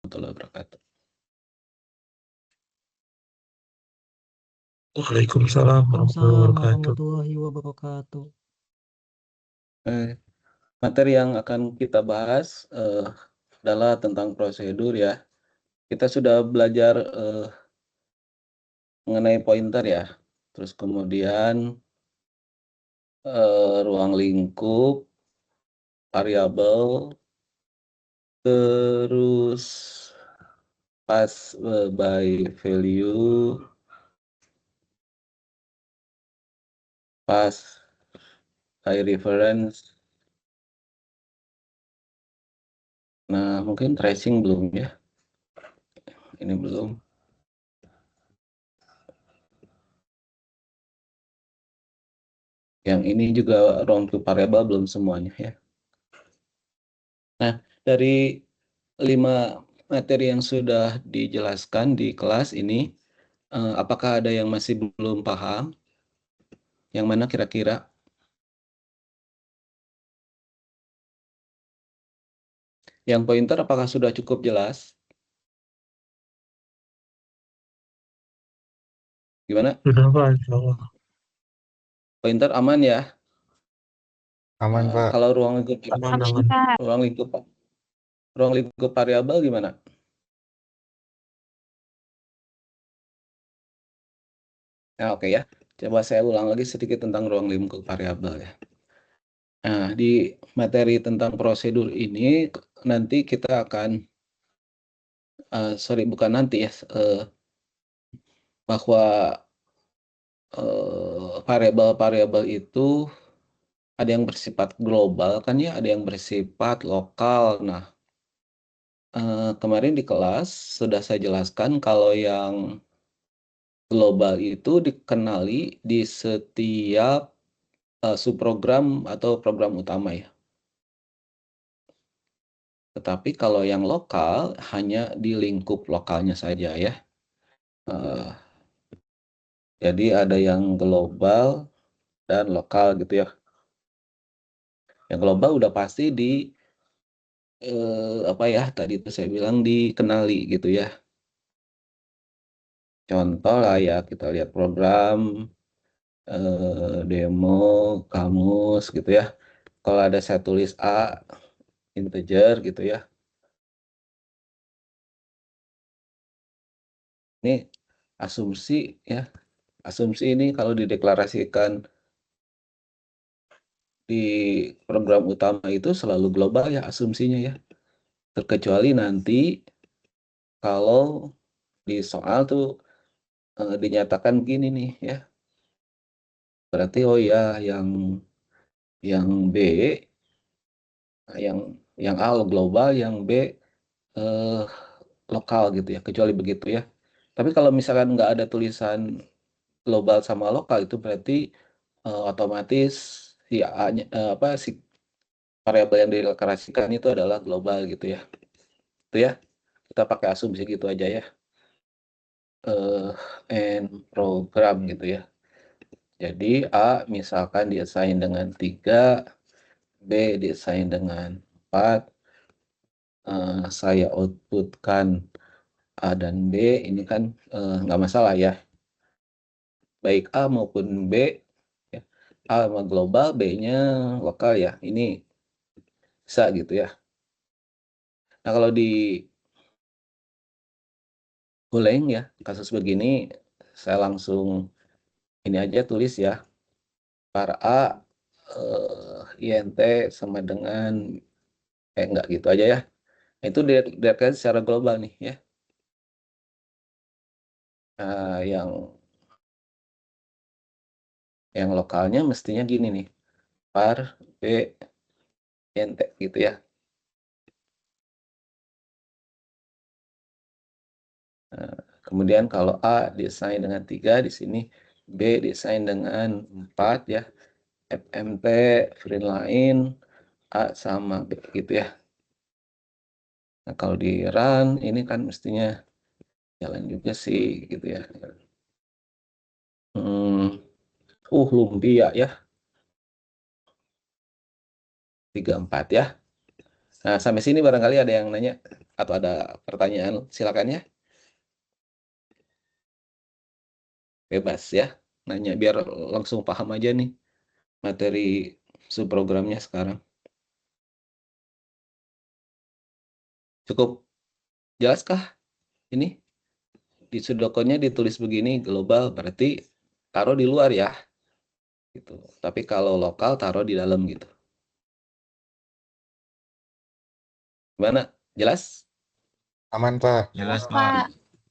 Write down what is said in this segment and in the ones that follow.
warahmatullahi wabarakatuh. Waalaikumsalam warahmatullahi Waalaikumsalam wabarakatuh. warahmatullahi wabarakatuh. Materi yang akan kita bahas adalah tentang prosedur ya. Kita sudah belajar mengenai pointer ya. Terus kemudian ruang lingkup, variabel, terus pass by value, pass by reference. Nah, mungkin tracing belum ya. Ini belum. Yang ini juga ruang lingkup variabel belum semuanya ya. Nah, dari 5 materi yang sudah dijelaskan di kelas ini, apakah ada yang masih belum paham? Yang mana kira-kira? Yang pointer apakah sudah cukup jelas? Gimana? Sudah Pak, insya Allah. Pointer aman ya? Aman, Pak. Kalau ruang lingkup Aman, aman. ruang lingkup ruang lingkup variabel gimana? Nah, oke ya. Coba saya ulang lagi sedikit tentang ruang lingkup variabel ya. Nah, di materi tentang prosedur ini nanti kita akan bukan nanti ya, bahwa variabel-variabel itu ada yang bersifat global kan ya, ada yang bersifat lokal. Nah, kemarin di kelas sudah saya jelaskan kalau yang global itu dikenali di setiap subprogram atau program utama ya. Tetapi kalau yang lokal hanya di lingkup lokalnya saja ya. Jadi ada yang global dan lokal gitu ya. Yang global udah pasti di apa ya, tadi itu saya bilang dikenali gitu ya. Contoh lah ya, kita lihat program, demo, kamus gitu ya. Kalau ada saya tulis A, integer gitu ya. Ini asumsi ya. Asumsi ini kalau dideklarasikan di program utama itu selalu global ya asumsinya ya. Terkecuali nanti kalau di soal tuh dinyatakan begini nih ya. Berarti oh ya yang B, yang A global, yang B eh, lokal gitu ya, kecuali begitu ya. Tapi kalau misalkan nggak ada tulisan global sama lokal itu berarti otomatis si A-nya, si variabel yang dideklarasikan itu adalah global gitu ya. Itu ya, kita pakai asumsi gitu aja ya. And program gitu ya. Jadi A misalkan diassign dengan 3, B diassign dengan 4, saya outputkan A dan B, ini kan nggak masalah ya. Baik A maupun B, ya. A sama global, B-nya lokal ya. Ini bisa gitu ya. Nah kalau di Golang ya, kasus begini, saya langsung ini aja tulis ya. Var A, INT sama dengan, enggak gitu aja ya. Itu dilihatkan secara global nih ya. Nah, yang lokalnya mestinya gini nih. Var B INT gitu ya. Nah, kemudian kalau A desain dengan 3, di sini B desain dengan 4 ya. FMT, free line, A sama B gitu ya. Nah, kalau di run ini kan mestinya jalan juga sih gitu ya. Lumpia ya. 34 ya. Nah, sampai sini barangkali ada yang nanya atau ada pertanyaan, silakan ya. Bebas ya, nanya biar langsung paham aja nih materi subprogramnya sekarang. Cukup jelaskah ini? Di sudokunya ditulis begini, global berarti taruh di luar ya. Gitu. Tapi kalau lokal taruh di dalam gitu. Gimana? Jelas? Aman, Pak. Jelas, Pak. Pak.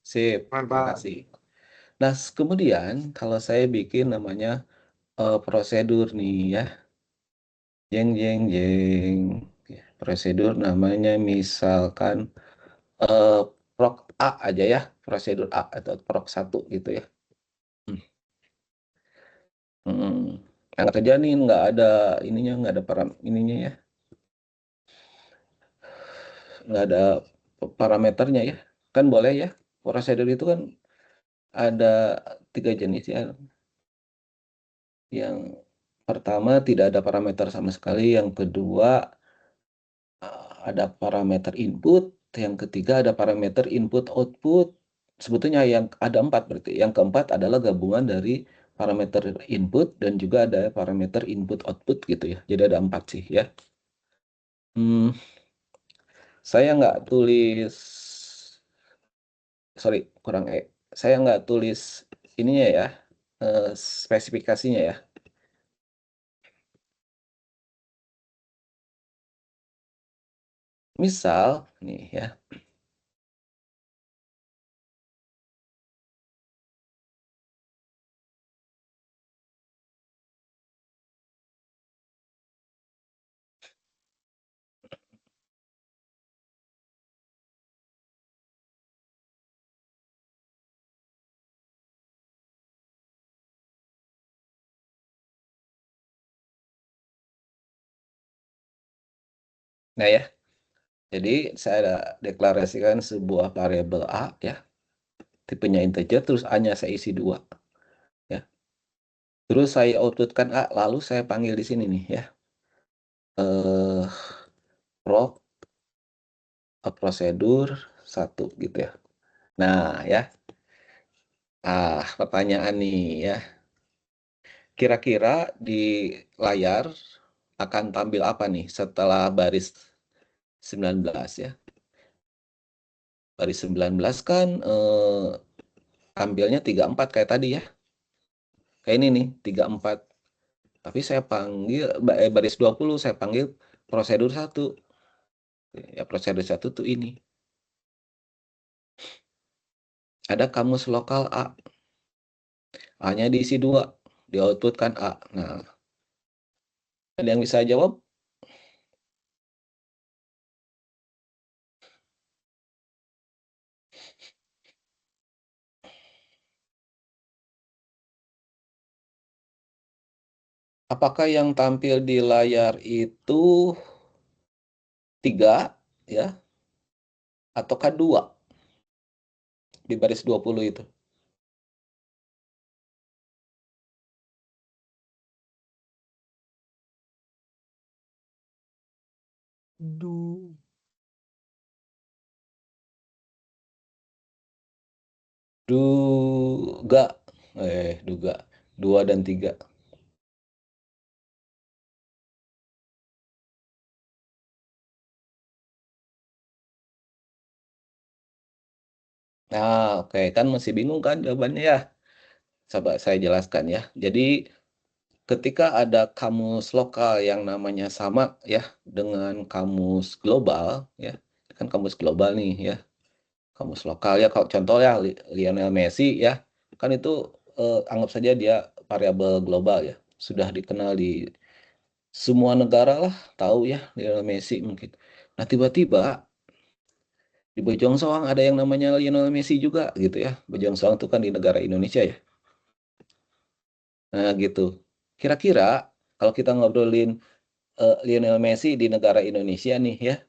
Sip, Aman, terima Pak. kasih. Nah, kemudian kalau saya bikin namanya prosedur nih ya. Jeng jeng jeng. Ya, prosedur namanya misalkan prok A aja ya, prosedur A atau prok 1 gitu ya. Yang kerja nih nggak ada ininya, nggak ada ininya ya, nggak ada parameternya ya. Kan boleh ya, prosedur itu kan ada 3 jenis ya. Yang pertama tidak ada parameter sama sekali, yang kedua ada parameter input, yang ketiga ada parameter input output. Sebetulnya yang ada 4 berarti. Yang keempat adalah gabungan dari parameter input dan juga ada parameter input output gitu ya. Jadi ada 4 sih ya. Saya nggak tulis, sorry kurang saya nggak tulis ininya ya, spesifikasinya ya. Misal nih ya, nah ya, jadi saya ada deklarasikan sebuah variabel A ya, tipenya integer, terus A-nya saya isi 2 ya. Terus saya outputkan A, lalu saya panggil di sini nih ya, proc prosedur 1 gitu ya. Nah ya, pertanyaan nih ya, kira-kira di layar akan tampil apa nih setelah baris 19 ya. Baris 19 kan tampilnya 34 kayak tadi ya. Kayak ini nih, 34. Tapi saya panggil baris 20 saya panggil prosedur 1. Ya prosedur 1 tuh ini. Ada kamus lokal A. A-nya diisi 2. Di output kan A. Nah, ada yang bisa jawab? Apakah yang tampil di layar itu 3 ya ataukah 2 di baris 20 itu? Duga, duga 2 dan 3. Nah, oke, kan masih bingung kan jawabannya ya? Coba saya jelaskan ya. Jadi ketika ada kamus lokal yang namanya sama ya dengan kamus global ya, kan kamus global nih ya. Kamus lokal ya, kalau contoh ya Lionel Messi ya, kan itu anggap saja dia variabel global ya. Sudah dikenal di semua negara lah, tahu ya Lionel Messi mungkin. Nah, tiba-tiba di Bojong Soang ada yang namanya Lionel Messi juga gitu ya. Bojong Soang itu kan di negara Indonesia ya. Nah, gitu. Kira-kira kalau kita ngobrolin Lionel Messi di negara Indonesia nih ya,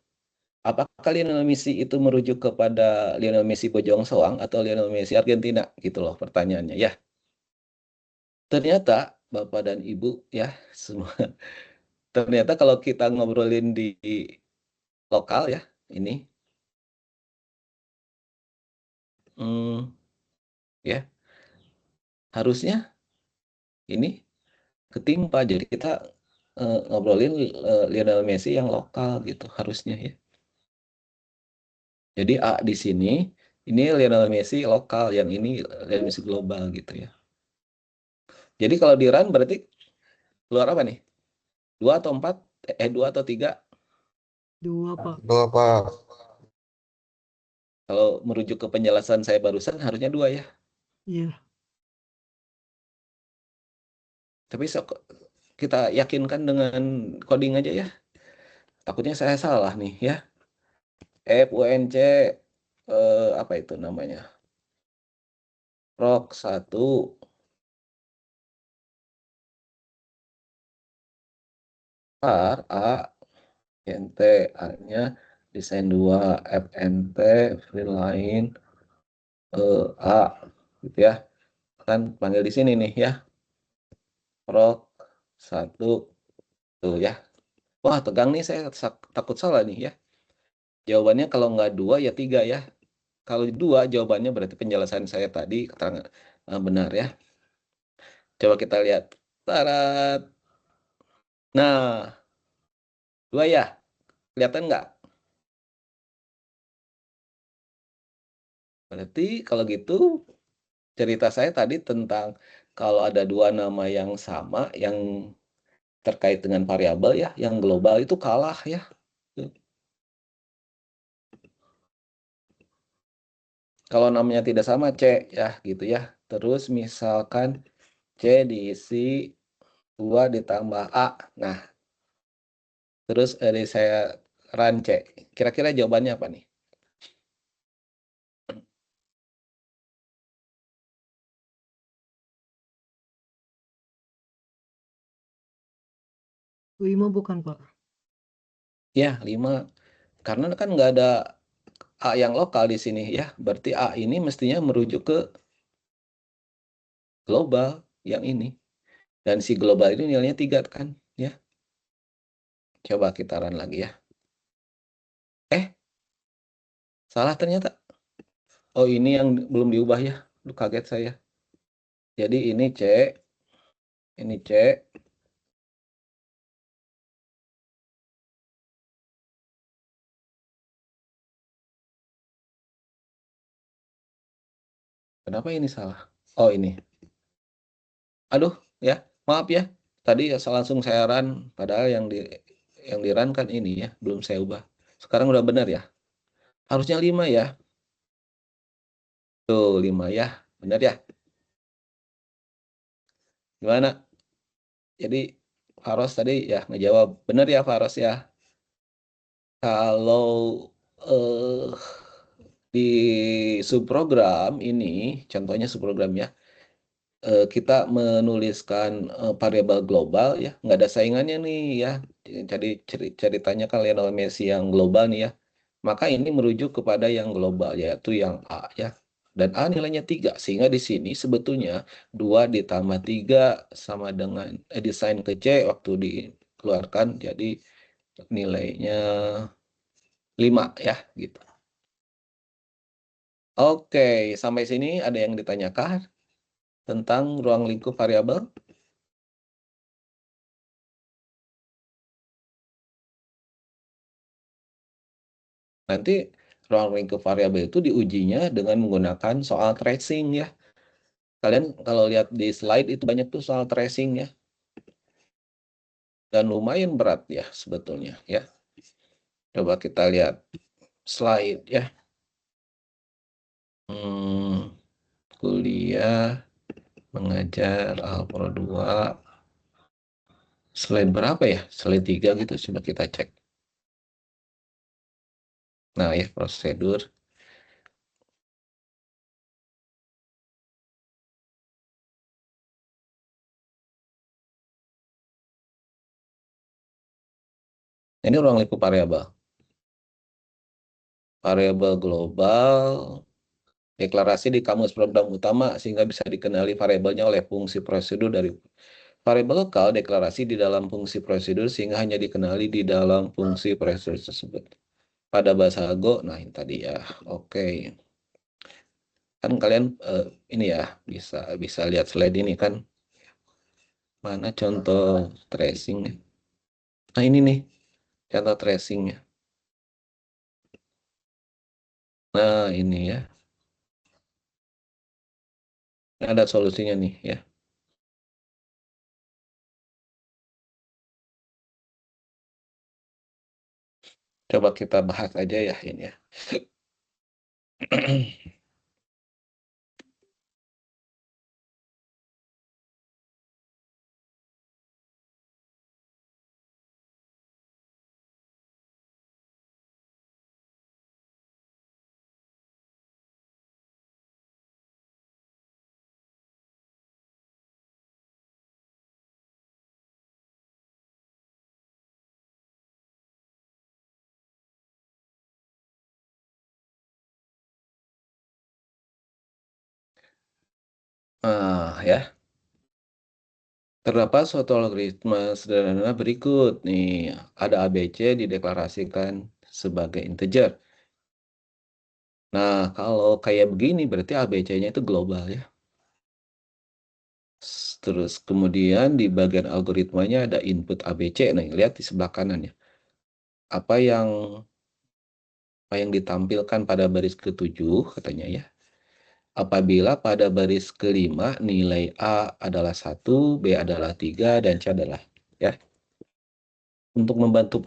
apakah Lionel Messi itu merujuk kepada Lionel Messi Bojong Soang atau Lionel Messi Argentina? Gitu loh pertanyaannya ya. Ternyata Bapak dan Ibu ya semua, ternyata kalau kita ngobrolin di lokal ya, ini. Ya, harusnya ini ketimpa. Jadi kita ngobrolin Lionel Messi yang lokal gitu harusnya ya. Jadi A di sini, ini Lionel Messi lokal, yang ini Lionel Messi global gitu ya. Jadi kalau di run berarti keluar apa nih? 2 atau 4? 2 atau 3? 2, Pak. Dua, Pak. Kalau merujuk ke penjelasan saya barusan harusnya 2 ya. Iya. Tapi kita yakinkan dengan coding aja ya. Takutnya saya salah nih ya. FUNC apa itu namanya? Rok 1 par A NT A-nya desain 2 FNT free line A gitu ya. Kan panggil di sini nih ya. Rok 1 tuh ya. Wah, tegang nih, saya takut salah nih ya. Jawabannya kalau nggak 2 ya 3 ya. Kalau 2 jawabannya berarti penjelasan saya tadi keterangan benar ya. Coba kita lihat. Tarat. Nah, 2 ya. Kelihatan nggak? Berarti kalau gitu cerita saya tadi tentang kalau ada 2 nama yang sama yang terkait dengan variabel ya, yang global itu kalah ya. Kalau namanya tidak sama C ya gitu ya. Terus misalkan C diisi 2 ditambah A. Nah, terus dari saya run C. Kira-kira jawabannya apa nih? 5 bukan, Pak? Ya, 5. Karena kan nggak ada A yang lokal di sini ya. Berarti A ini mestinya merujuk ke global yang ini. Dan si global ini nilainya 3 kan ya. Coba kita run lagi ya. Salah ternyata. Oh, ini yang belum diubah ya. Lu kaget saya. Jadi ini C, ini C. Kenapa ini salah? Oh, ini. Aduh, ya. Maaf ya. Tadi langsung saya run, padahal yang di run kan ini ya, belum saya ubah. Sekarang udah benar ya. Harusnya 5 ya. Tuh, 5 ya. Benar ya? Gimana? Jadi Faros tadi ya ngejawab. Benar ya Faros ya? Kalau eh di subprogram ini, contohnya subprogram ya, kita menuliskan variabel global ya, nggak ada saingannya nih ya. Jadi ceritanya kan Lionel Messi yang global nih ya. Maka ini merujuk kepada yang global, yaitu yang A ya. Dan A nilainya 3, sehingga di sini sebetulnya 2 ditambah 3 sama dengan desain ke C waktu dikeluarkan, jadi nilainya 5 ya gitu. Oke, sampai sini ada yang ditanyakan tentang ruang lingkup variabel? Nanti ruang lingkup variabel itu diujinya dengan menggunakan soal tracing ya. Kalian kalau lihat di slide itu banyak tuh soal tracing ya. Dan lumayan berat ya sebetulnya ya. Coba kita lihat slide ya. Kuliah mengajar Alpro 2. Slide berapa ya? Slide 3 gitu, coba kita cek. Nah ya, prosedur. Ini ruang lingkup variabel. Variabel global, deklarasi di kamus program utama sehingga bisa dikenali variabelnya oleh fungsi prosedur dari variabel lokal, deklarasi di dalam fungsi prosedur sehingga hanya dikenali di dalam fungsi prosedur tersebut. pada bahasa Go. Nah, ini tadi ya. Oke. Kan kalian ini ya bisa lihat slide ini kan. Mana contoh tracing? Nah, ini nih contoh tracingnya. Nah, ini ya. Ini ada solusinya nih ya. Coba kita bahas aja ya ini ya. Ya. Terdapat suatu algoritma sederhana berikut. Nih, ada ABC dideklarasikan sebagai integer. Nah, kalau kayak begini berarti ABC-nya itu global ya. Terus kemudian di bagian algoritmanya ada input ABC. Nah, lihat di sebelah kanan ya. Apa yang ditampilkan pada baris ke-7 katanya ya. Apabila pada baris ke-5 nilai A adalah 1, B adalah 3, dan C adalah ya. Untuk membantu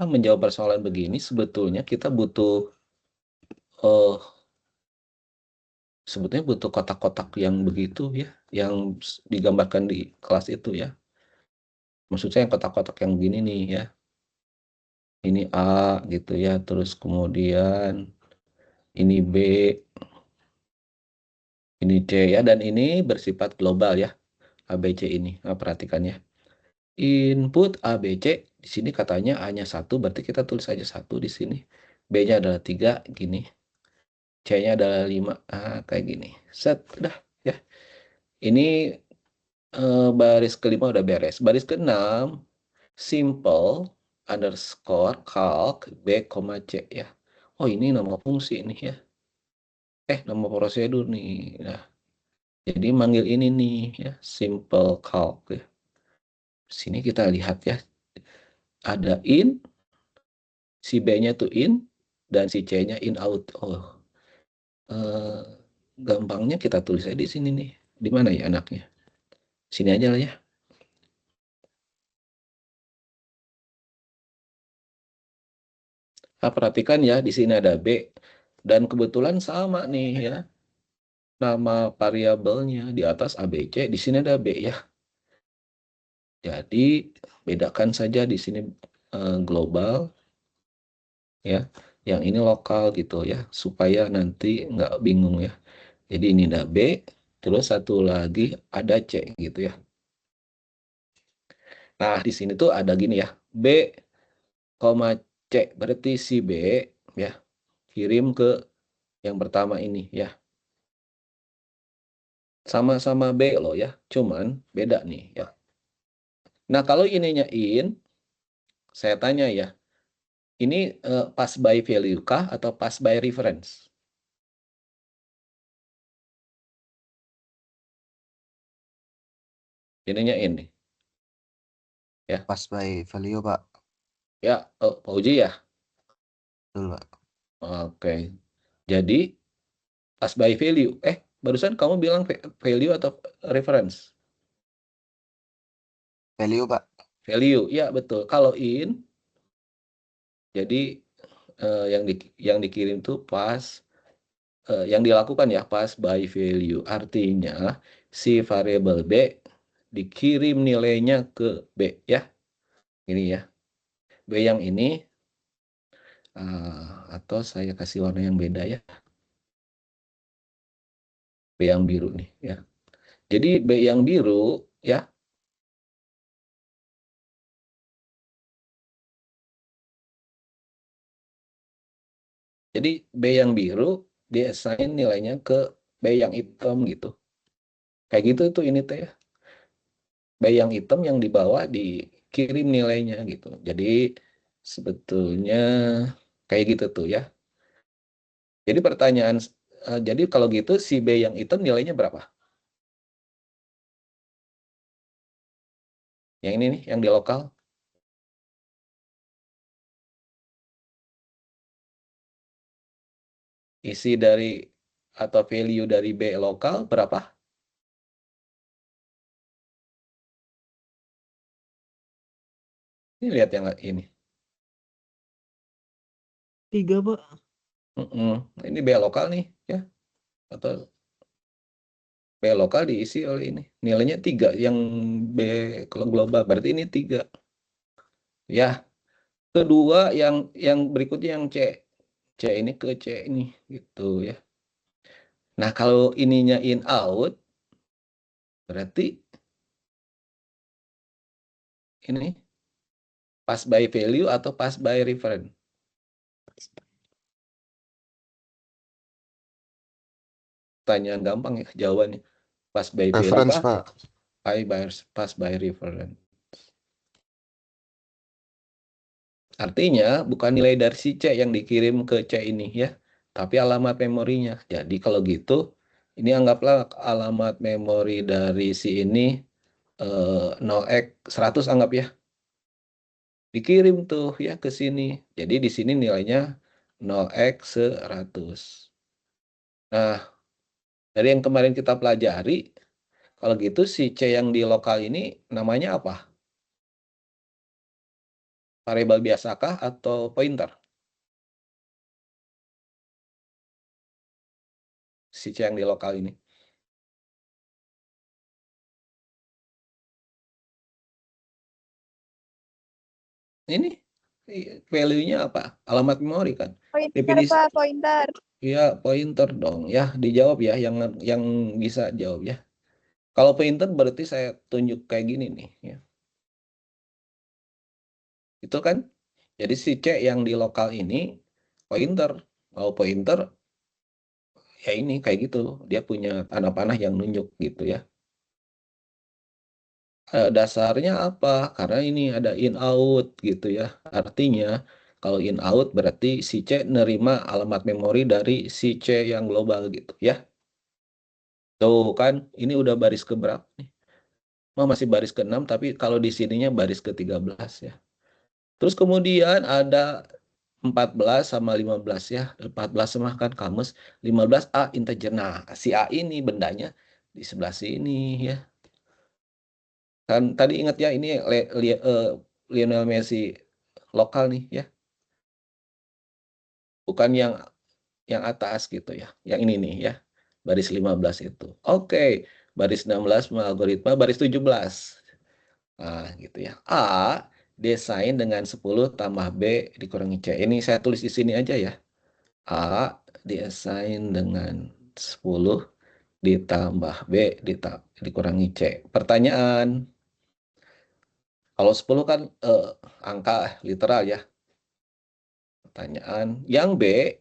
menjawab persoalan begini sebetulnya kita uh, sebetulnya butuh kotak-kotak yang begitu ya, yang digambarkan di kelas itu ya. Maksud saya yang kotak-kotak yang begini nih ya. Ini A gitu ya, terus kemudian ini B, ini C ya, dan ini bersifat global ya, ABC ini. Nah, perhatikan ya. Input ABC di sini katanya A-nya 1, berarti kita tulis aja 1 di sini. B-nya adalah 3 gini. C-nya adalah 5. Kayak gini. Set, udah ya. Ini baris ke-5 udah beres. Baris ke-6 simple underscore calc B, C ya. Oh, ini nama fungsi ini ya. Nama prosedur nih. Nah, jadi manggil ini nih ya, simple calc ya. Sini kita lihat ya. Ada in, si B-nya tuh in, dan si C-nya in out. Oh, gampangnya kita tulis aja di sini nih. Di mana ya anaknya? Sini aja lah ya. Nah, perhatikan ya, di sini ada B, dan kebetulan sama nih ya. Nama variabelnya di atas ABC, di sini ada B ya. Jadi, bedakan saja di sini global, ya. Yang ini lokal gitu ya, supaya nanti nggak bingung ya. Jadi ini ada B, terus satu lagi ada C gitu ya. Nah, di sini tuh ada gini ya, B, C, berarti si B ya, kirim ke yang pertama ini ya. Sama-sama B loh ya, cuman beda nih ya. Nah, kalau ininya in, saya tanya ya, ini pass by value kah atau pass by reference? Ininya in nih. Ya. Pass by value, Pak. Ya, Pak Uji ya? Betul, Pak. Oke. Jadi, pass by value. Barusan kamu bilang value atau reference? Value, Pak. Value, ya betul. Kalau in, jadi yang dikirim tuh pass, yang dilakukan ya pass by value. Artinya si variabel B dikirim nilainya ke B ya. Ini ya. B yang ini atau saya kasih warna yang beda ya. B yang biru nih ya. Jadi B yang biru ya. Jadi B yang biru di-assign nilainya ke B yang hitam gitu. Kayak gitu tuh ini teh ya. B yang hitam yang di bawah dikirim nilainya gitu. Jadi sebetulnya Kayak gitu tuh ya. Jadi pertanyaan, jadi kalau gitu si B yang hitam nilainya berapa? Yang ini nih, yang di lokal. Isi dari atau value dari B lokal berapa? Ini lihat yang ini. 3, Pak. Ini B lokal nih ya. Atau B lokal diisi oleh ini. Nilainya 3. Yang B kalau global berarti ini 3. Ya. Kedua yang berikutnya yang C. C ini ke C ini gitu ya. Nah, kalau ininya in out berarti ini pass by value atau pass by reference. Pertanyaan gampang ya jawabannya. Pass by value Reference, apa? Pak. Pass by reference. Artinya bukan nilai dari si C yang dikirim ke C ini ya, tapi alamat memorinya. Jadi kalau gitu, ini anggaplah alamat memori dari si ini 0x100 anggap ya. Dikirim tuh ya ke sini. Jadi di sini nilainya 0x100. Nah, dari yang kemarin kita pelajari, kalau gitu si C yang di lokal ini namanya apa? Variabel biasakah atau pointer? Si C yang di lokal ini. Ini value-nya apa? Alamat memori kan? Pointer, Definisi. Pak, pointer. Ya, pointer dong. Ya, dijawab ya yang bisa jawab ya. Kalau pointer berarti saya tunjuk kayak gini nih ya. Itu kan. Jadi si C yang di lokal ini pointer. Kalau pointer ya ini kayak gitu. Dia punya tanda panah yang nunjuk gitu ya. Dasarnya apa? Karena ini ada in out gitu ya. Artinya kalau in out berarti si C nerima alamat memori dari si C yang global gitu ya. Tuh kan, ini udah baris ke berapa nih? Masih baris ke-6 tapi kalau di sininya baris ke-13 ya. Terus kemudian ada 14 sama 15 ya. 14 sama kan kamus, 15 A integer. Nah, si A ini bendanya di sebelah sini ya. Kan tadi ingat ya ini Lionel Messi lokal nih ya. Bukan yang atas gitu ya. Yang ini nih ya. Baris 15 itu. Oke, baris 16 algoritma baris 17. Nah, gitu ya. A desain dengan 10 tambah B dikurangi C. Ini saya tulis di sini aja ya. A desain dengan 10 ditambah B dikurangi C. Pertanyaan, kalau 10 kan angka literal ya. Pertanyaan, yang B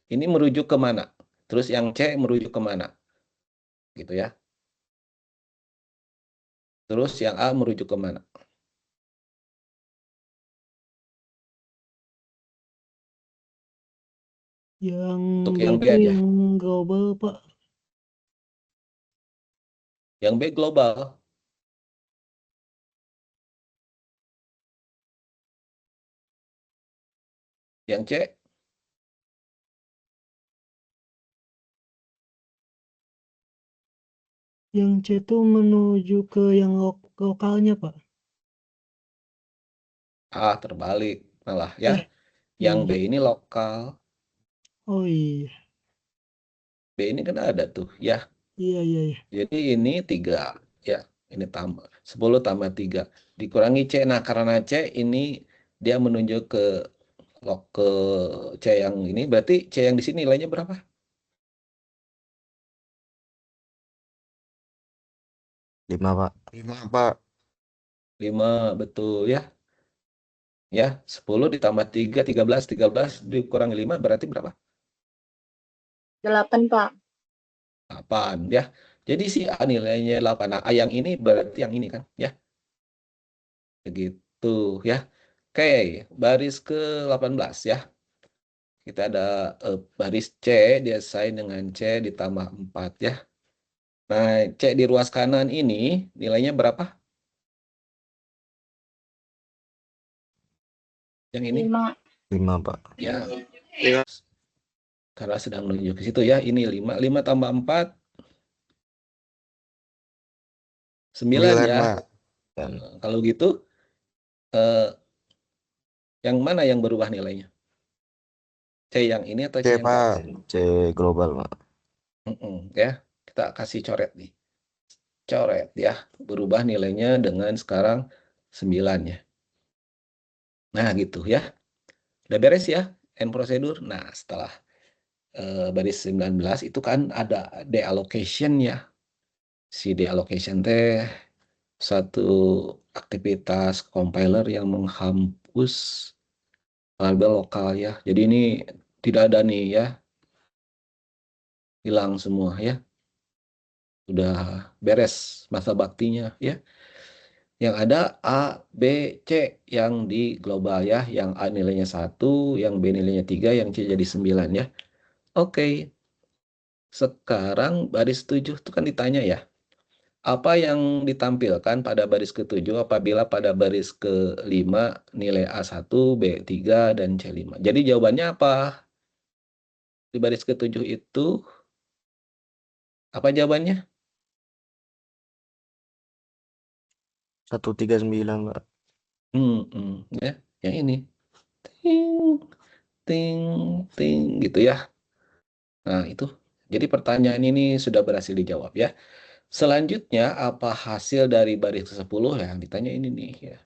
ini merujuk ke mana? Terus yang C merujuk ke mana? Gitu ya. Terus yang A merujuk ke mana? Yang Untuk yang B berarti aja. yang global, Pak. Yang B global. Yang C Yang C itu menuju ke yang lokalnya, Pak. terbalik malah ya. Yang B iya. ini lokal. Oh iya. B ini kan ada tuh ya. Iya, iya, iya. Jadi ini 3 ya. Ini tambah 10 tambah 3 dikurangi C. Nah, karena C ini dia menunjuk ke C yang ini, berarti C yang di sini nilainya berapa? 5, Pak. 5, Pak. 5 betul ya. Ya, 10 ditambah 3 13 dikurangi 5 berarti berapa? 8, Pak. 8 ya. Jadi si A nilainya 8. Nah, A yang ini berarti yang ini kan ya. Begitu ya. Oke, baris ke-18 ya. Kita ada baris C diasain dengan C ditambah 4 ya. Nah, C di ruas kanan ini nilainya berapa? Yang ini? 5, Pak. Ya, karena sedang menuju ke situ ya. Ini 5. 5 tambah 4, 9 9, ya. Pak. Dan Kalau gitu, eh, yang mana yang berubah nilainya? C yang ini atau C C, yang ke atas? Pak. C global, Pak. Ya, kita kasih coret nih. Coret ya, berubah nilainya dengan sekarang 9 ya. Nah, gitu ya. Udah beres ya, end prosedur. Nah, setelah baris 19 itu kan ada deallocation ya. Si deallocation teh satu aktivitas compiler yang menghapus label lokal ya. Jadi ini tidak ada nih ya, hilang semua ya. Udah beres masa baktinya ya. Yang ada A, B, C yang di global ya. Yang A nilainya 1, yang B nilainya 3, yang C jadi 9 ya. Oke, sekarang baris 7 itu kan ditanya ya. Apa yang ditampilkan pada baris ke-7 apabila pada baris ke-5 nilai A1, B3, dan C5? Jadi jawabannya apa? Di baris ke-7 itu, apa jawabannya? 139, Pak. Ya, yang ini. Ting, ting, ting, gitu ya. Nah, itu. Jadi pertanyaan ini sudah berhasil dijawab ya. Selanjutnya, apa hasil dari baris ke-10 yang ditanya ini nih ya.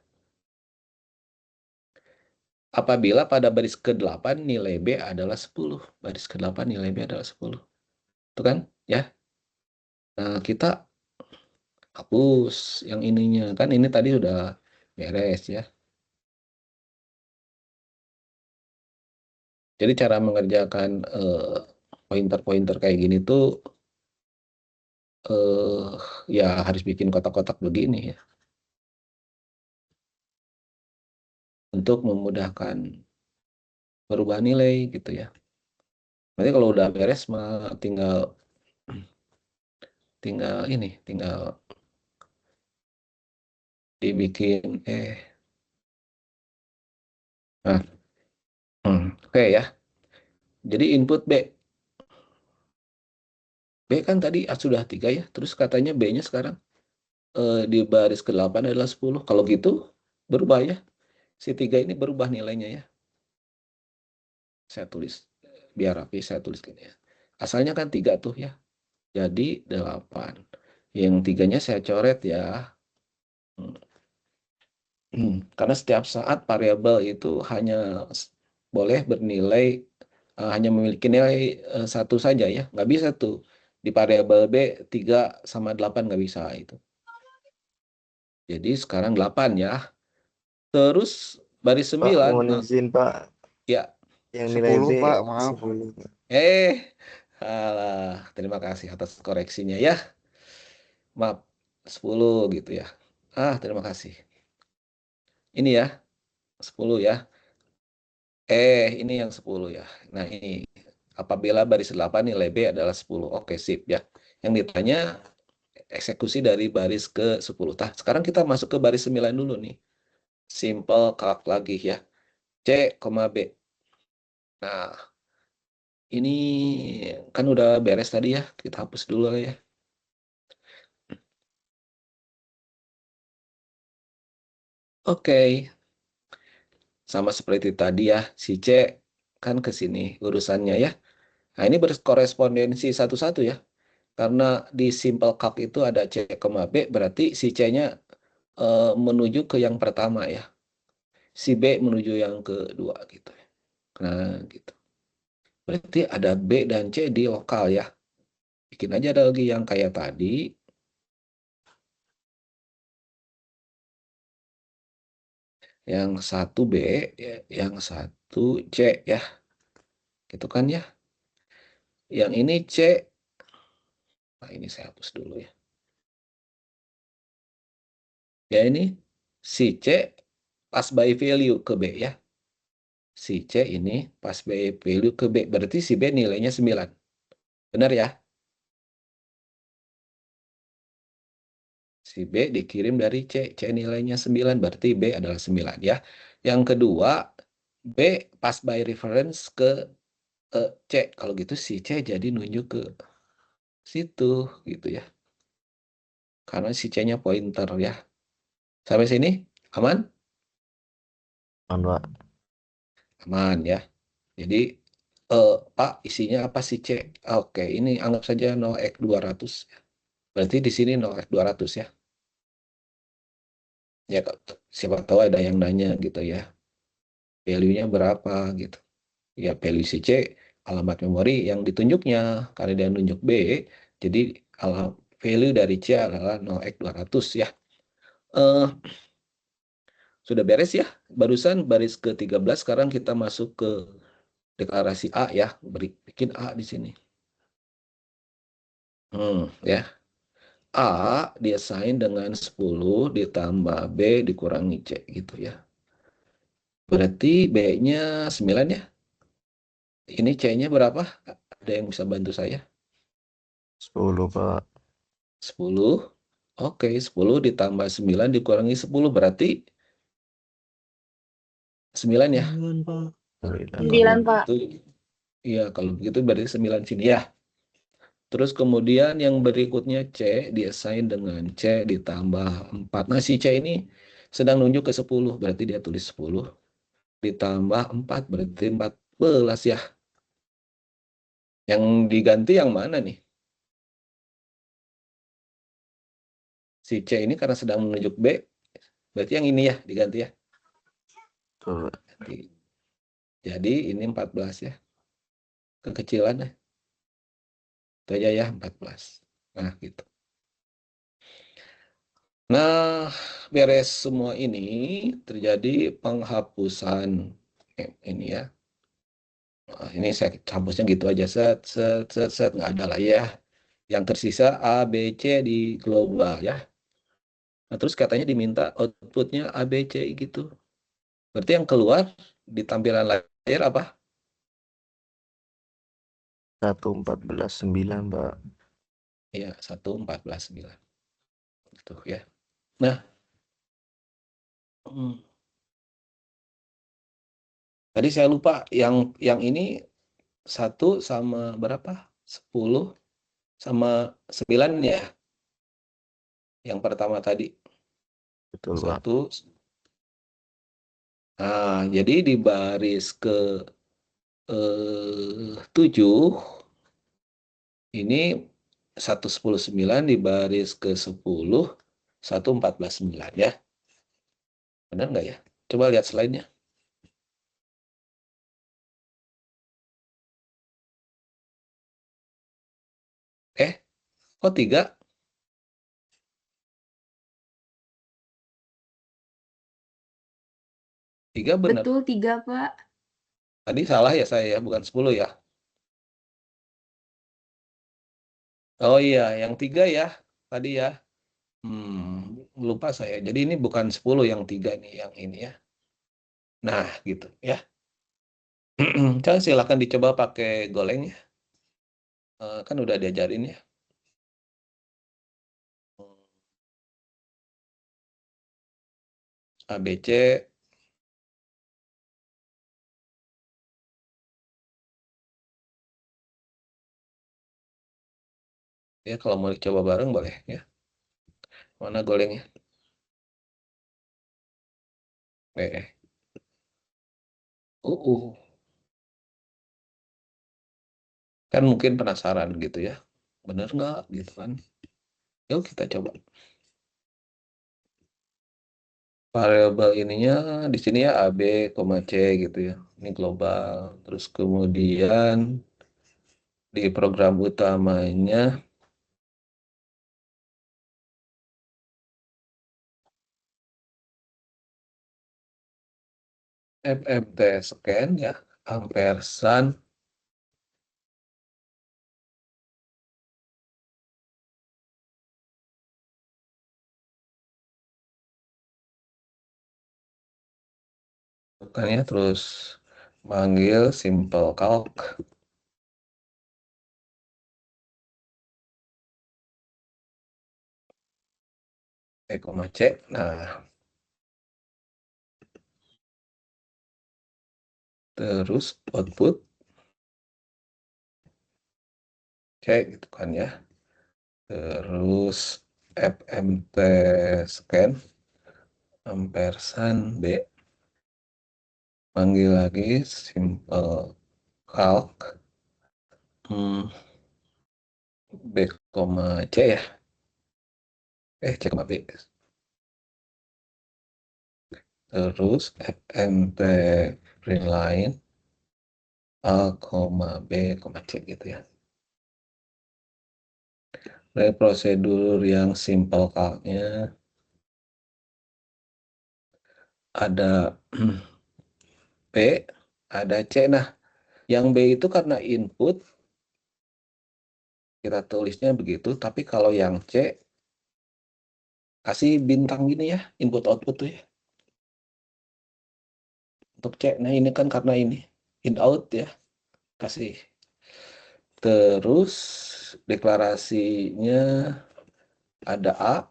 Apabila pada baris ke-8 nilai B adalah 10. Baris ke-8 nilai B adalah 10. Itu kan? Ya. Nah, kita hapus yang ininya. Kan ini tadi sudah beres ya. Jadi cara mengerjakan pointer-pointer kayak gini tuh ya harus bikin kotak-kotak begini ya. Untuk memudahkan perubahan nilai gitu ya. Nanti kalau udah beres mah tinggal tinggal dibikin nah, oke ya. Jadi input B. B kan tadi sudah 3 ya, terus katanya B-nya sekarang di baris ke-8 adalah 10. Kalau gitu berubah ya. Si 3 ini berubah nilainya ya. Saya tulis biar rapi, saya tulis gini ya. Asalnya kan 3 tuh ya. Jadi 8. Yang 3-nya saya coret ya. Karena setiap saat variabel itu hanya boleh bernilai hanya memiliki nilai satu saja ya. Nggak bisa tuh di variabel B 3 sama 8 nggak bisa itu. Jadi sekarang 8 ya. Terus baris Pak, 9. mohon izin, Pak. Ya. Yang nilai B 10, Pak. Maaf. 10. Alah, terima kasih atas koreksinya ya. Maaf, 10 gitu ya. Terima kasih. Ini ya, 10 ya. Ini yang 10 ya. Nah, ini apabila baris 8 nilai B adalah 10. Oke, sip ya. Yang ditanya eksekusi dari baris ke-10. Sekarang kita masuk ke baris 9 dulu nih. Simple calc lagi ya. C, B. Nah, ini kan udah beres tadi ya. Kita hapus dulu ya. Oke. Sama seperti tadi ya. Si C kan ke sini urusannya ya. Nah, ini berkorespondensi satu-satu ya. Karena di simple calc itu ada C, B, berarti si C-nya menuju ke yang pertama ya. Si B menuju yang kedua gitu. Nah, gitu. Berarti ada B dan C di lokal ya. Bikin aja ada lagi yang kayak tadi. Yang satu B, yang satu C ya. Gitu kan ya. Yang ini C. Nah, ini saya hapus dulu ya. Ya ini si C pass by value ke B ya. si C ini pas B value ke B. Berarti si B nilainya 9. Benar ya? Si B dikirim dari C. C nilainya 9. Berarti B adalah 9 ya. Yang kedua, B pas by reference ke C. Kalau gitu si C jadi nunjuk ke situ gitu ya. Karena si C-nya pointer ya. Sampai sini aman? Aman, Pak. Aman ya. Jadi Pak isinya apa sih C? Oke, ini anggap saja 0x200. Berarti di sini 0x200 ya. Ya siapa tahu ada yang nanya gitu ya. Value-nya berapa gitu. Ya value si C alamat memori yang ditunjuknya karena dia nunjuk B. Jadi value dari C adalah 0x200 ya. Eh sudah beres ya. Barusan baris ke-13, sekarang kita masuk ke deklarasi A ya. Bikin A di sini. Ya. A diasain dengan 10 ditambah B dikurangi C gitu ya. Berarti B-nya 9 ya. Ini C-nya berapa? Ada yang bisa bantu saya? 10, Pak. 10. Oke, 10 ditambah 9 dikurangi 10 berarti 9 ya. 9, Pak. 9, Pak. Iya, kalau begitu berarti 9 sini ya. Terus kemudian yang berikutnya C diasain dengan C ditambah 4. Nah, si C ini sedang nunjuk ke 10, berarti dia tulis 10 ditambah 4 berarti 14 ya. Yang diganti yang mana nih? Si C ini karena sedang menunjuk B, berarti yang ini ya diganti ya. Betul, Pak. Jadi ini 14 ya. Kekecilan ya. Itu aja ya 14. Nah, gitu. Nah, beres semua ini terjadi penghapusan ini ya. Nah, ini saya hapusnya gitu aja, set, nggak ada lah ya. Yang tersisa A, B, C di global ya. Nah, terus katanya diminta outputnya A, B, C gitu. Berarti yang keluar di tampilan layar apa? 114,9, Pak. Iya, 1,14,9. Gitu ya. Nah, tadi saya lupa yang ini 1 sama berapa? 10 sama 9 ya. Yang pertama tadi. Betul, Pak. 1. Nah, jadi di baris ke 7 ini 119 di baris ke 10 114,9 ya. Benar nggak ya? Coba lihat slide-nya. Kok 3? 3 benar. Betul, 3, Pak. Tadi salah ya saya ya, bukan 10 ya. Oh iya, yang 3 ya. Tadi ya. Lupa saya. Jadi ini bukan 10 yang 3 nih, yang ini ya. Nah, gitu ya. Silakan dicoba pakai Goleng ya. Kan udah diajarin ya. ABC. Ya, kalau mau dicoba bareng boleh ya. Mana Golengnya? Eh. Uh. Kan mungkin penasaran gitu ya. Bener nggak gitu kan? Yuk kita coba. Variabel ininya di sini ya AB, C gitu ya. Ini global. Terus kemudian di program utamanya FFT scan ya, ampersand bukannya terus manggil simple calc. E, C. Nah, terus output C gitu kan ya. Terus fmt scan ampersand B, panggil lagi simple calc B, C ya, C, B, terus fmt print line A, B, C gitu ya. Dari prosedur yang simple calc-nya ada B, ada C. Nah, yang B itu karena input kita tulisnya begitu, tapi kalau yang C kasih bintang gini ya, input output tuh ya. Untuk C, nah ini kan karena ini in out ya, kasih. Terus deklarasinya ada A,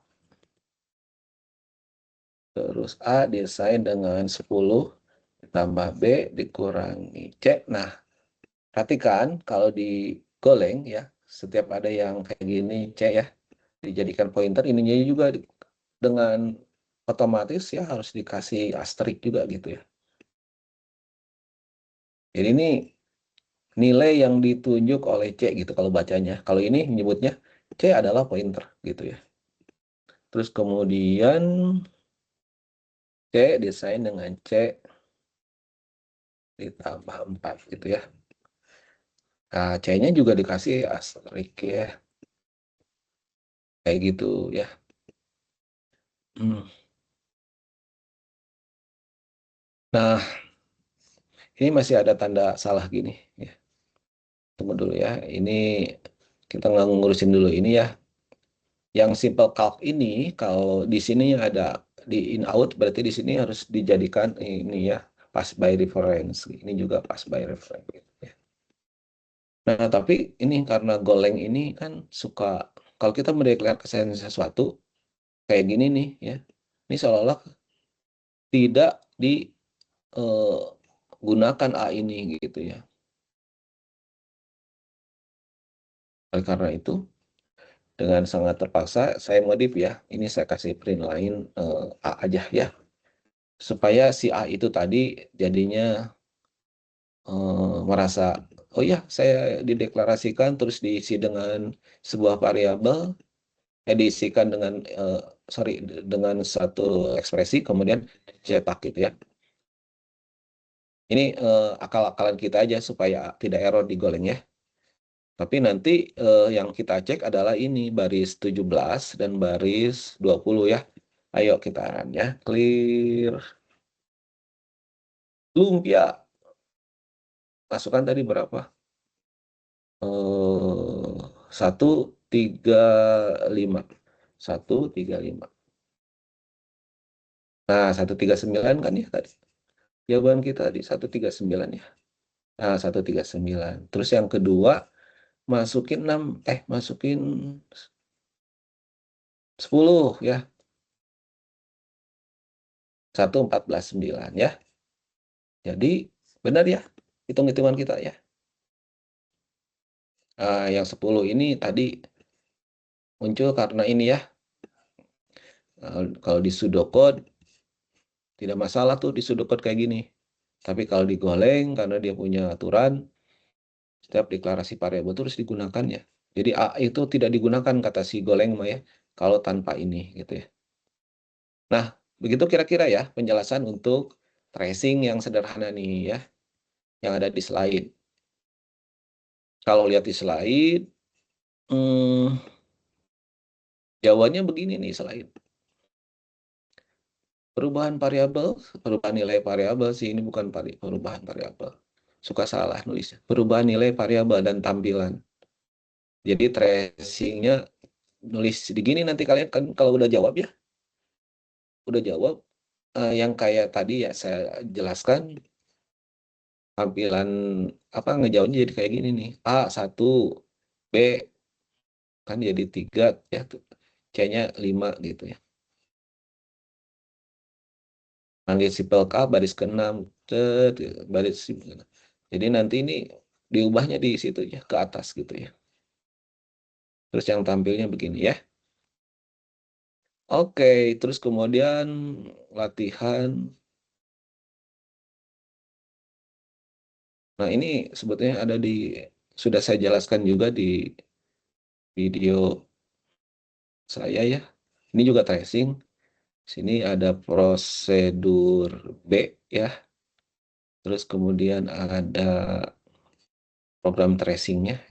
terus A desain dengan 10 ditambah B dikurangi C. Nah, perhatikan kalau di Golang ya, setiap ada yang kayak gini C ya, dijadikan pointer, ininya juga dengan otomatis ya harus dikasih asterisk juga gitu ya. Jadi ini nilai yang ditunjuk oleh C gitu kalau bacanya. Kalau ini menyebutnya C adalah pointer gitu ya. Terus kemudian C desain dengan C ditambah 4 gitu ya. Nah, C-nya juga dikasih asterisk ya. Kayak gitu ya. Nah, ini masih ada tanda salah gini ya. Tunggu dulu ya. Ini kita nggak ngurusin dulu ini ya. Yang simple calc ini kalau di sini ada di in out, berarti di sini harus dijadikan ini ya pass by reference. Ini juga pass by reference gitu ya. Nah, tapi ini karena Golang ini kan suka kalau kita mendeklarasikan sesuatu kayak gini nih ya. Ini seolah-olah tidak digunakan A ini gitu ya. Oleh karena itu dengan sangat terpaksa saya modif ya. Ini saya kasih print line A aja ya. Supaya si A itu tadi jadinya merasa, oh ya saya dideklarasikan terus diisi dengan sebuah variabel, diisikan dengan dengan satu ekspresi kemudian cetak gitu ya. Ini akal-akalan kita aja supaya tidak error di Golang ya. Tapi nanti yang kita cek adalah ini baris 17 dan baris 20 ya. Ayo kita run ya. Clear. Lumpia. Masukan tadi berapa? 135. 135. Nah, 139 kan ya tadi. Jawaban kita di 139 ya. Nah, 139. Terus yang kedua masukin 6, masukin 10 ya. 149 ya. Jadi benar ya hitung-hitungan kita ya. Yang 10 ini tadi muncul karena ini ya. Kalau di pseudocode tidak masalah tuh di pseudocode kayak gini. Tapi kalau di Golang karena dia punya aturan setiap deklarasi variabel terus digunakan ya. Jadi A itu tidak digunakan kata si Golang mah ya kalau tanpa ini gitu ya. Nah, begitu kira-kira ya penjelasan untuk tracing yang sederhana nih ya. Yang ada di slide. Kalau lihat di slide jawabannya begini nih slide. Perubahan variabel, perubahan nilai variabel sih, ini bukan perubahan variabel. Suka salah nulisnya. Perubahan nilai variabel dan tampilan. Jadi tracingnya nulis begini nanti kalian kan kalau udah jawab ya. Udah jawab yang kayak tadi ya saya jelaskan. tampilan apa ngejauhnya jadi kayak gini nih. A 1, B kan jadi 3 ya, C-nya 5 gitu ya. Panggil sipel K baris ke-6, baris jadi nanti ini diubahnya di situ ya ke atas gitu ya. Terus yang tampilnya begini ya. Oke, terus kemudian latihan. Nah, ini sebetulnya ada sudah saya jelaskan juga di video saya ya. Ini juga tracing. Sini ada prosedur B ya. Terus kemudian ada program tracingnya.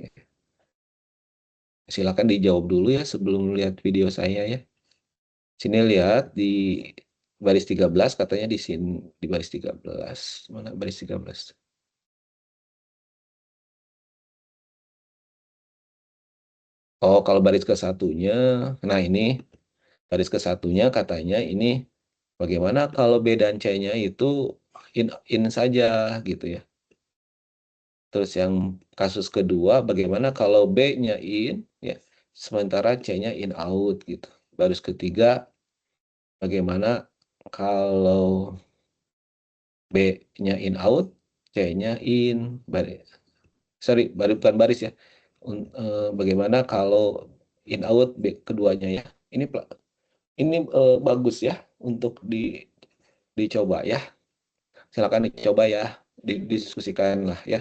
Silakan dijawab dulu ya sebelum lihat video saya ya. Sini lihat di baris 13 katanya di sini di baris 13. Mana baris 13? Oh, kalau baris ke satunya, nah ini baris ke satunya katanya ini bagaimana kalau B dan C-nya itu in saja gitu ya. Terus yang kasus kedua bagaimana kalau B-nya in ya, sementara C-nya in out gitu. Baris ketiga bagaimana kalau B-nya in out, C-nya in. Sorry, bukan baris ya. Bagaimana kalau in out B keduanya ya. Ini bagus ya untuk dicoba ya. Silakan dicoba ya, didiskusikan lah ya.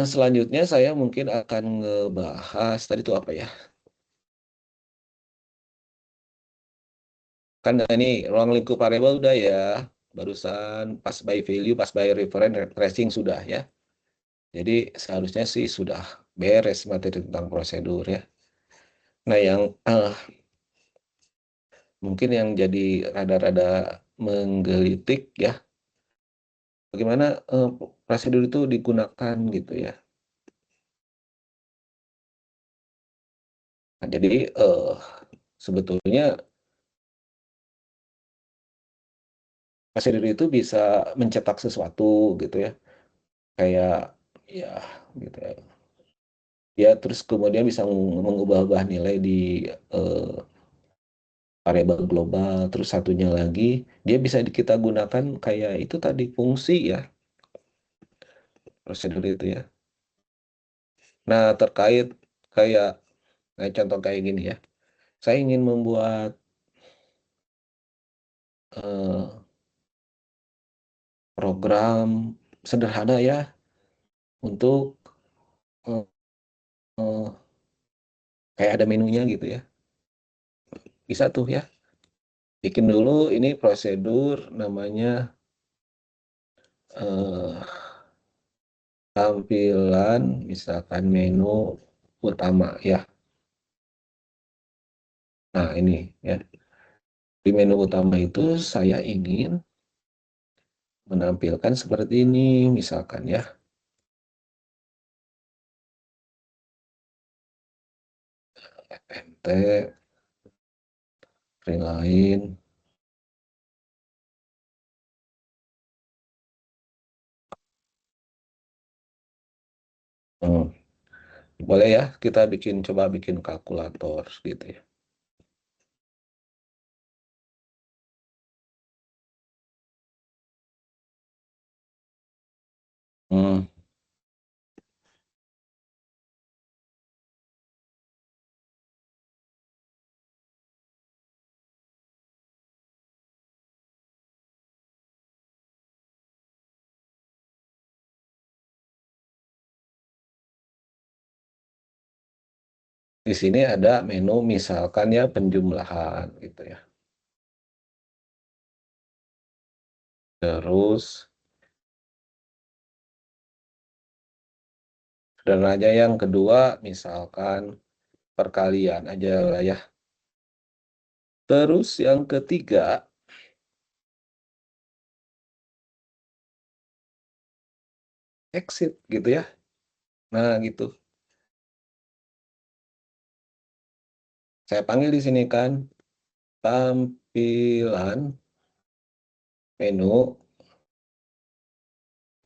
Selanjutnya saya mungkin akan ngebahas tadi itu apa ya? Kan ini ruang lingkup variabel udah ya. Barusan pas by value, pas by reference, tracing sudah ya. Jadi seharusnya sih sudah beres materi tentang prosedur ya. Nah, yang mungkin yang jadi rada-rada menggelitik ya, bagaimana prosedur itu digunakan gitu ya. Nah, jadi sebetulnya prosedur itu bisa mencetak sesuatu gitu ya, kayak ya gitu ya. Dia terus kemudian bisa mengubah-ubah nilai di eh, variabel global. Terus satunya lagi dia bisa kita gunakan kayak itu tadi fungsi ya, prosedur itu ya. Nah, terkait kayak contoh kayak gini ya. Saya ingin membuat eh, program sederhana ya untuk eh, eh, kayak ada menunya gitu ya. Bisa tuh ya. Bikin dulu ini prosedur namanya tampilan misalkan menu utama ya. Nah, ini ya. Di menu utama itu saya ingin menampilkan seperti ini misalkan ya. FNT, lain. Hmm. Boleh ya, kita coba bikin kalkulator gitu ya. Hmm. Di sini ada menu misalkan ya penjumlahan gitu ya. Terus dan aja yang kedua misalkan perkalian aja lah ya. Terus yang ketiga exit gitu ya. Nah, gitu. Saya panggil di sini kan tampilan menu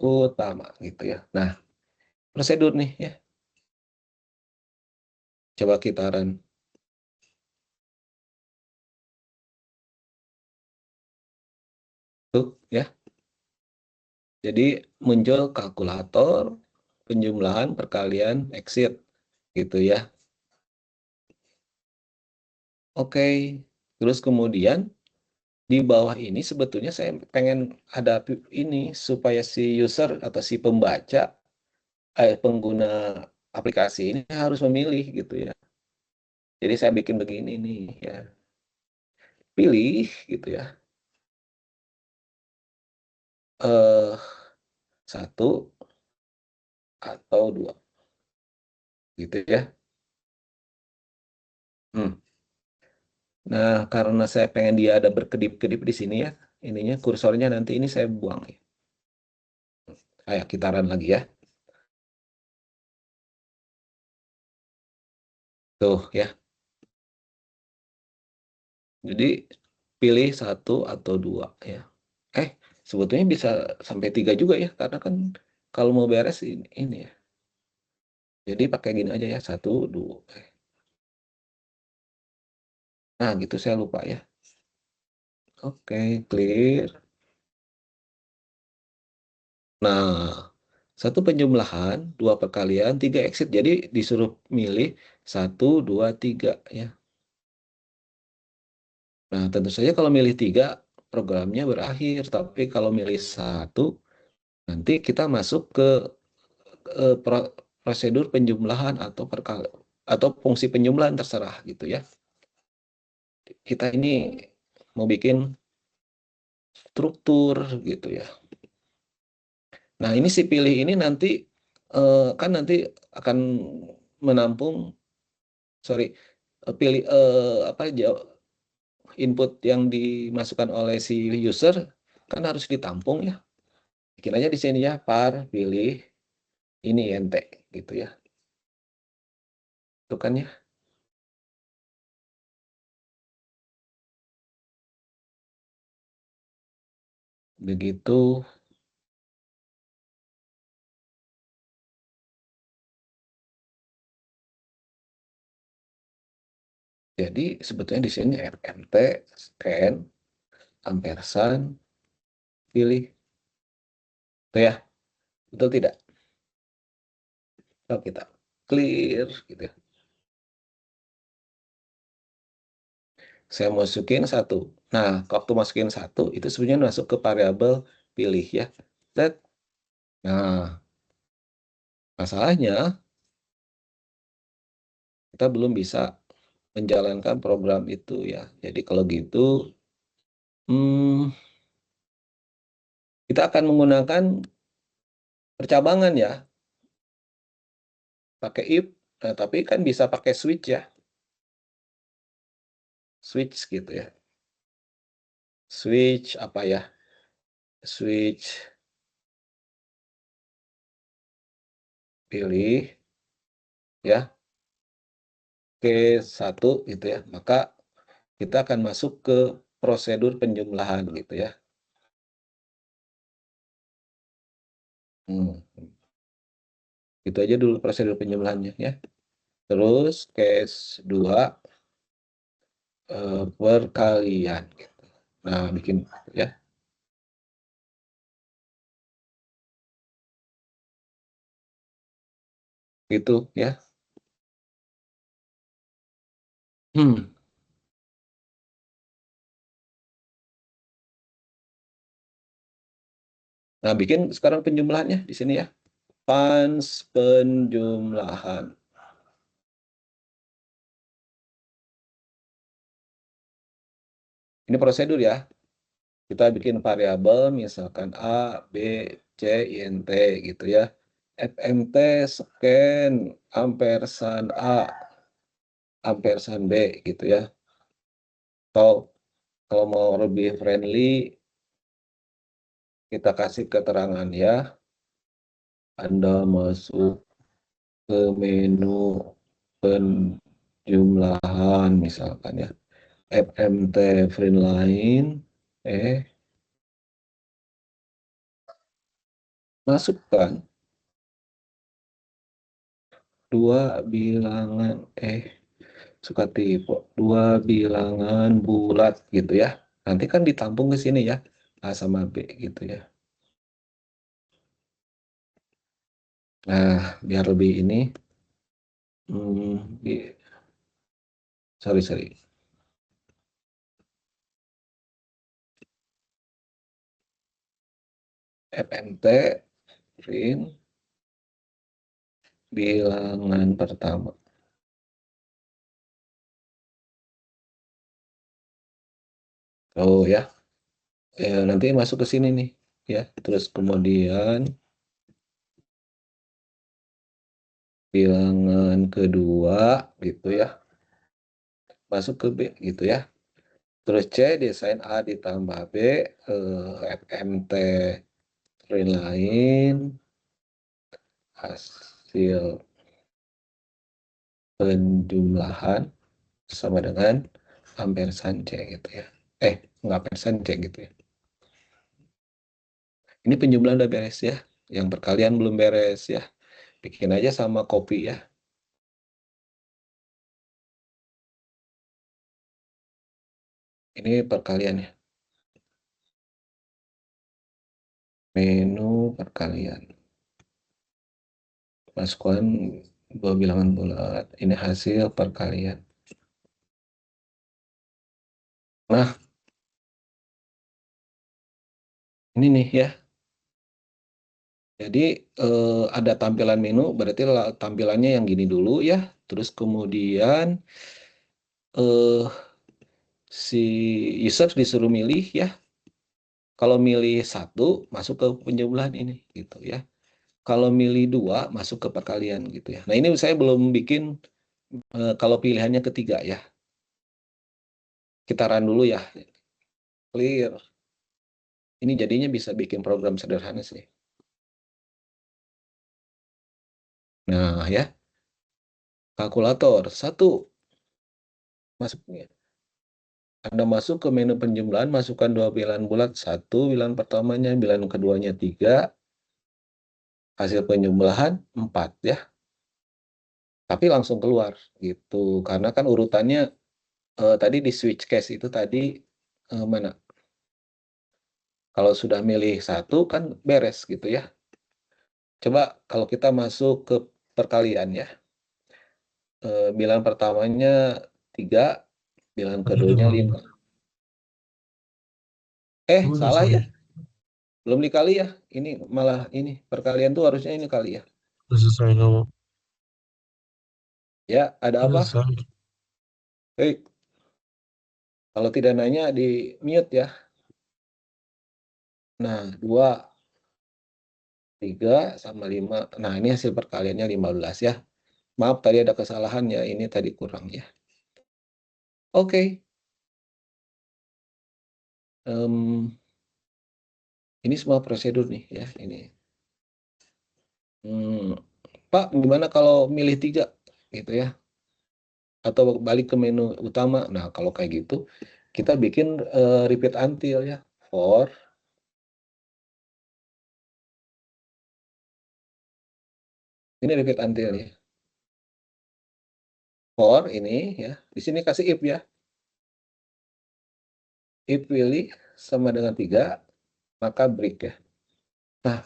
utama gitu ya. Nah, prosedur nih ya. Coba kita run. Tuh ya. Jadi muncul kalkulator, penjumlahan, perkalian, exit gitu ya. Oke. Terus kemudian di bawah ini sebetulnya saya pengen ada ini supaya si user atau si pembaca pengguna aplikasi ini harus memilih gitu ya. Jadi saya bikin begini nih ya. Pilih gitu ya. Satu atau dua gitu ya. Nah, karena saya pengen dia ada berkedip-kedip di sini ya, ininya kursornya nanti ini saya buang ya. Kayak kita run lagi ya. Tuh ya. Jadi pilih satu atau dua ya. Sebetulnya bisa sampai 3 juga ya, karena kan kalau mau beres ini ya. Jadi pakai gini aja ya, 1, 2. Nah, gitu saya lupa ya. Oke, clear. Nah, 1 penjumlahan, 2 perkalian, 3 exit. Jadi disuruh milih 1, 2, 3 ya. Nah, tentu saja kalau milih 3, programnya berakhir. Tapi kalau milih 1, nanti kita masuk ke prosedur penjumlahan atau fungsi penjumlahan terserah gitu ya. Kita ini mau bikin struktur gitu ya. Nah, ini si pilih ini nanti kan nanti akan menampung pilih input yang dimasukkan oleh si user kan harus ditampung ya. Bikin aja di sini ya, pilih ini ente gitu ya. Itu kan ya. Begitu. Jadi sebetulnya di sini RMT, scan, ampersand, pilih. Itu ya. Betul tidak? Kalau kita clear gitu ya. Saya masukin 1. Nah, waktu masukin 1 itu sebenarnya masuk ke variabel pilih ya. Nah, masalahnya kita belum bisa menjalankan program itu ya. Jadi kalau gitu kita akan menggunakan percabangan ya. Pakai if, tapi kan bisa pakai switch ya. Switch gitu ya. Switch apa ya? Switch pilih ya. Oke, 1 gitu ya. Maka kita akan masuk ke prosedur penjumlahan gitu ya. Itu aja dulu prosedur penjumlahannya ya. Terus case 2 perkalian gitu. Nah, bikin ya. Gitu ya. Nah, bikin sekarang penjumlahannya di sini ya. Funds penjumlahan. Ini prosedur ya. Kita bikin variabel misalkan A, B, C, INT gitu ya. FMT scan ampersand A, ampersand B gitu ya. Atau kalau mau lebih friendly, kita kasih keterangan ya. Anda masuk ke menu penjumlahan misalkan ya. FMT Freeline masukkan dua bilangan suka tipe dua bilangan bulat gitu ya. Nanti kan ditampung ke sini ya, A sama B gitu ya. Nah, biar lebih ini, sorry. FMT print bilangan pertama. Oh ya, nanti masuk ke sini nih ya. Terus kemudian bilangan kedua gitu ya, masuk ke B gitu ya. Terus C desain A ditambah B, FMT print lain hasil penjumlahan sama dengan ampersand C gitu ya. Nggak ampersand C gitu ya. Ini penjumlahan udah beres ya. Yang perkalian belum beres ya. Bikin aja sama copy ya. Ini perkalian ya. Menu perkalian. Masukkan dua bilangan bulat. Ini hasil perkalian. Nah, ini nih ya. Jadi ada tampilan menu, berarti tampilannya yang gini dulu ya. Terus kemudian si user disuruh milih ya. Kalau milih satu, masuk ke penjumlahan ini gitu ya. Kalau milih dua, masuk ke perkalian gitu ya. Nah, ini saya belum bikin kalau pilihannya ketiga ya. Kita run dulu ya. Clear. Ini jadinya bisa bikin program sederhana sih. Nah, ya. Kalkulator. Satu. Masuknya. Anda masuk ke menu penjumlahan, masukkan dua bilangan bulat. Satu, bilangan pertamanya, bilangan keduanya 3. Hasil penjumlahan 4 ya. Tapi langsung keluar gitu. Karena kan urutannya tadi di switch case itu tadi mana? Kalau sudah milih satu kan beres gitu ya. Coba kalau kita masuk ke perkalian ya. Bilangan pertamanya 3, bilangan keduanya 5. Salah ya. Belum dikali ya. Ini malah ini perkalian tuh harusnya ini kali ya. Selesai kamu. Ya, ada apa? Selesai. Kalau tidak nanya di mute ya. Nah, 2, 3 sama 5. Nah, ini hasil perkaliannya 15 ya. Maaf tadi ada kesalahan ya. Ini tadi kurang ya. Oke. Ini semua prosedur nih ya. Ini. Pak, gimana kalau milih 3 gitu ya? Atau balik ke menu utama. Nah, kalau kayak gitu, kita bikin repeat until ya. For ini repeat until ya. For ini ya. Di sini kasih if ya. If pilih sama dengan 3, maka break ya. Nah,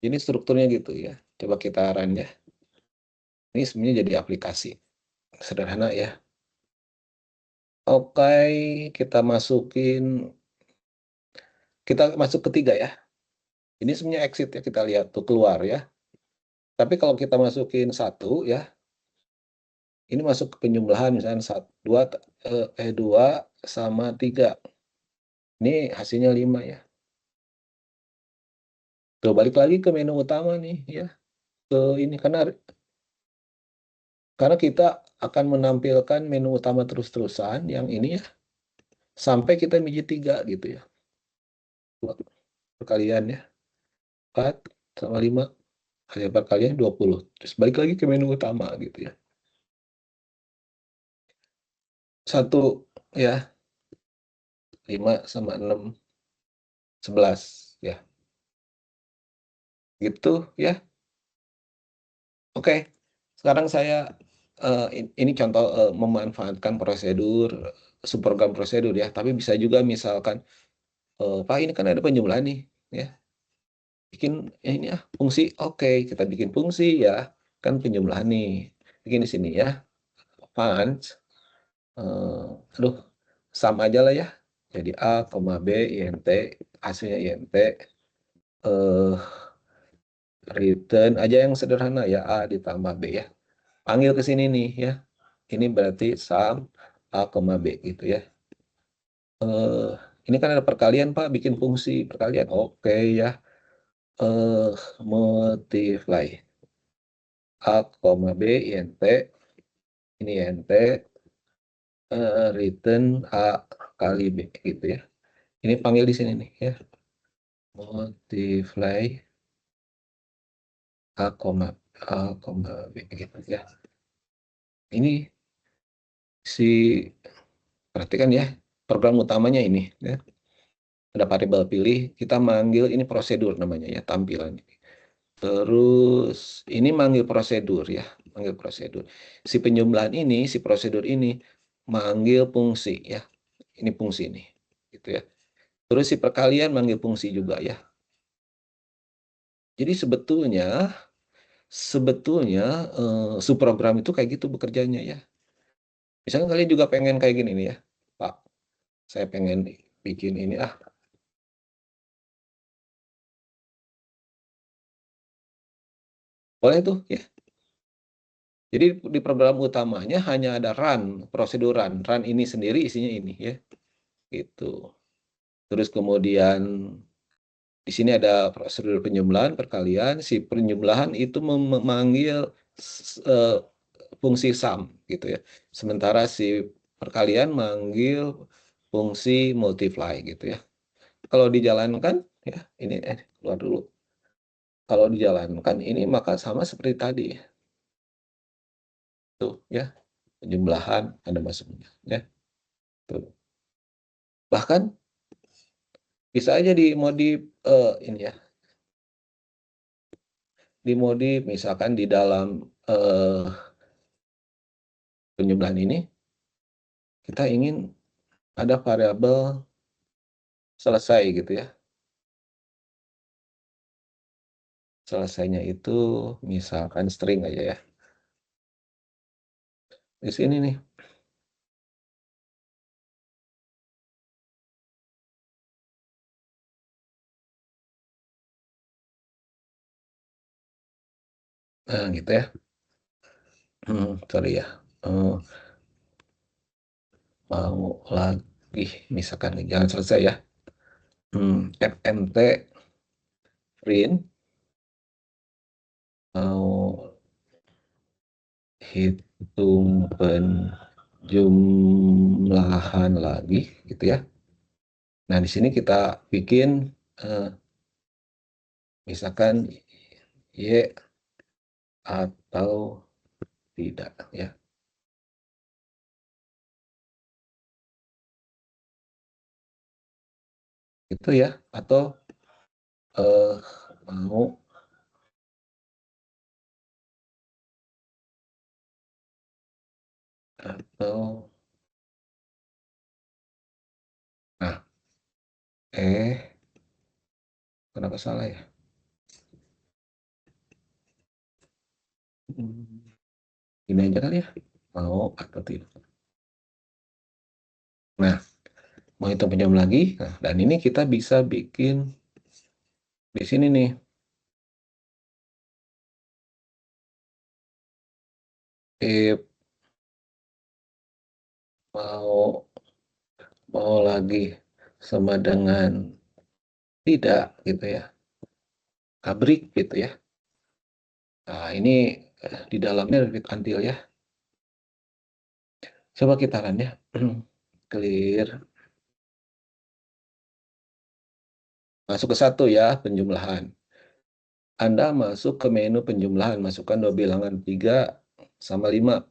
ini strukturnya gitu ya. Coba kita run ya. Ini sebenarnya jadi aplikasi. Sederhana ya. Oke, kita masuk ketiga ya. Ini sebenarnya exit ya, kita lihat tuh keluar ya. Tapi kalau kita masukin 1 ya, ini masuk ke penjumlahan misalnya 2 sama 3. Ini hasilnya 5 ya. Tuh balik lagi ke menu utama nih ya. Ke ini karena kita akan menampilkan menu utama terus-terusan yang ini ya. Sampai kita menjadi 3 gitu ya. Perkalian ya. 4 sama 5. Hasil perkalian 20. Terus balik lagi ke menu utama gitu ya. 1 ya. 5 sama 6. 11 ya. Gitu ya. Oke, sekarang saya ini contoh memanfaatkan prosedur, subprogram prosedur ya, tapi bisa juga misalkan, Pak ini kan ada penjumlahan nih, ya, bikin ini fungsi, oke kita bikin fungsi ya, kan penjumlahan nih, bikin di sini ya, punch, aduh sum aja lah ya, jadi A, B, INT, hasilnya INT, eh, return aja yang sederhana ya, A ditambah B ya. Panggil ke sini nih ya. Ini berarti sum A, B gitu ya. Eh, ini kan ada perkalian Pak, bikin fungsi perkalian. Oke ya. Eh, multiply A, B, INT. Ini INT. Return A kali B gitu ya. Ini panggil di sini nih ya. Multiply A, B gitu ya. Ini perhatikan ya, program utamanya ini ya. Ada variabel pilih, kita manggil ini prosedur namanya ya, tampilan ini. Terus ini manggil prosedur ya, manggil prosedur. Si penjumlahan ini, si prosedur ini manggil fungsi ya. Ini fungsi ini, gitu ya. Terus si perkalian manggil fungsi juga ya. Jadi sebetulnya subprogram itu kayak gitu bekerjanya ya. Misalnya kalian juga pengen kayak gini nih ya, Pak. Saya pengen bikin ini boleh tuh ya. Jadi di program utamanya hanya ada run, prosedur run. Run ini sendiri isinya ini ya. Gitu. Terus kemudian di sini ada prosedur penjumlahan, perkalian. Si penjumlahan itu memanggil fungsi sum gitu ya. Sementara si perkalian manggil fungsi multiply gitu ya. Kalau dijalankan ya, ini keluar dulu. Kalau dijalankan ini maka sama seperti tadi ya. Tuh ya, penjumlahan ada masuknya ya. Tuh. Bahkan bisa aja dimodif ini ya. Dimodif misalkan di dalam penjumlahan ini kita ingin ada variabel selesai gitu ya. Selesainya itu misalkan string aja ya. Di sini nih. Nah, gitu ya. Sorry ya. Mau lagi misalkan jangan selesai ya. fmt print mau hitung penjumlahan lagi gitu ya. Nah, di sini kita bikin misalkan Y atau tidak ya. Itu ya, atau mau atau nah kenapa salah ya? Ini aja kali ya, mau atau tidak. Nah, mau hitung penjam lagi. Nah, dan ini kita bisa bikin di sini nih. If mau lagi sama dengan tidak gitu ya. Kabrik gitu ya. Nah, ini di dalamnya repeat until ya. Coba kita run ya. Clear. Masuk ke 1 ya, penjumlahan. Anda masuk ke menu penjumlahan, masukkan dua bilangan 3 sama 5.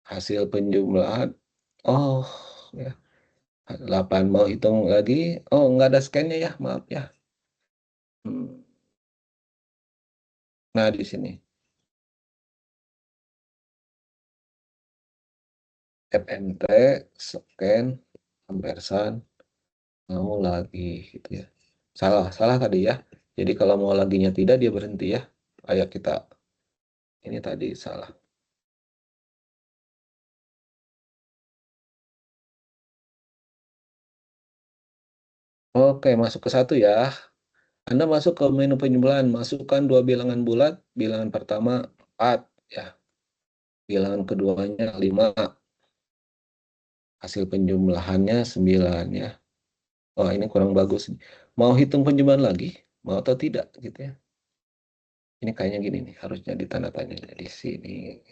Hasil penjumlahan, oh ya, 8 mau hitung lagi, oh nggak ada scan-nya ya, maaf ya. Nah, di sini. FNT, scan, ampersand, mau lagi gitu ya. Salah tadi ya. Jadi kalau mau laginya tidak, dia berhenti ya. Kayak kita, ini tadi salah. Oke, masuk ke satu ya. Anda masuk ke menu penjumlahan, masukkan dua bilangan bulat, bilangan pertama 4 ya. Bilangan keduanya 5, hasil penjumlahannya 9 ya. Oh, ini kurang bagus. Mau hitung penjumlahan lagi? Mau atau tidak gitu ya. Ini kayaknya gini nih, harusnya ditanda tanya di sini.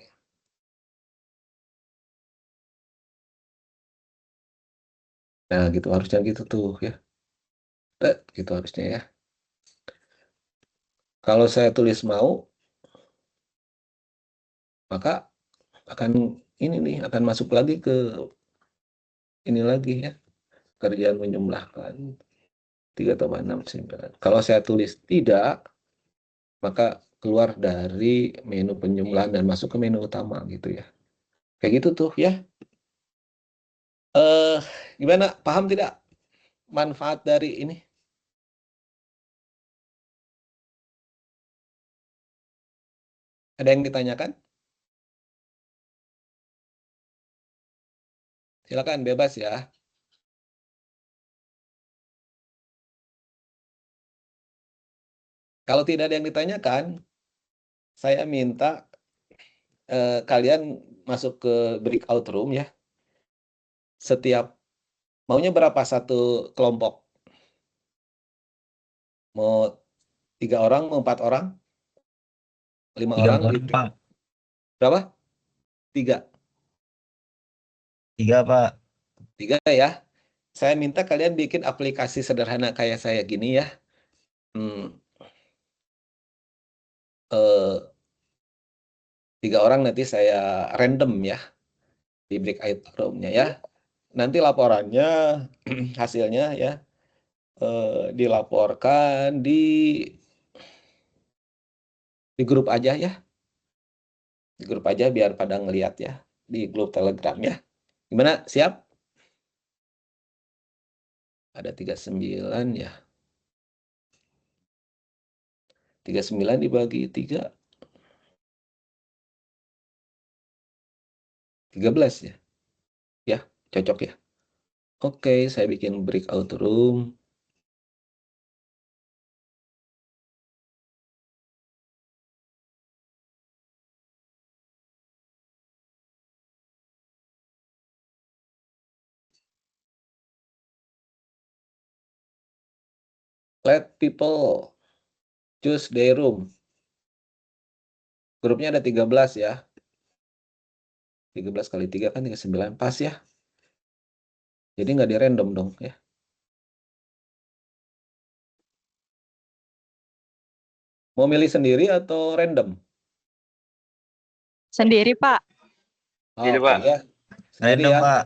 Nah, gitu harusnya gitu tuh ya. Gitu harusnya ya. Kalau saya tulis mau, maka akan ini nih, akan masuk lagi ke ini lagi ya. Kerjaan menjumlahkan 3,69. Kalau saya tulis tidak, maka keluar dari menu penjumlahan dan masuk ke menu utama gitu ya. Kayak gitu tuh ya. Gimana? Paham tidak manfaat dari ini? Ada yang ditanyakan? Silakan bebas ya. Kalau tidak ada yang ditanyakan, saya minta kalian masuk ke breakout room ya. Setiap maunya berapa satu kelompok? Mau 3 orang, mau 4 orang, 5 Tiga orang orang, gitu. Pak. Berapa? 3. 3, Pak. 3 ya. Saya minta kalian bikin aplikasi sederhana kayak saya gini ya. Hmm, 3 orang nanti saya random ya di breakout room-nya ya. Nanti laporannya hasilnya ya dilaporkan di grup aja ya. Di grup aja biar pada ngeliat ya di grup Telegram ya. Gimana? Siap? Ada 39 ya. 39 dibagi 3, 13 ya. Ya, cocok ya. Oke, saya bikin breakout room. Let people choose their room. Grupnya ada 13 ya. 13 kali 3 kan 39. Pas ya. Jadi nggak di random dong ya. Mau milih sendiri atau random? Sendiri, Pak. Oke ya. Sendiri Random, ya. Pak.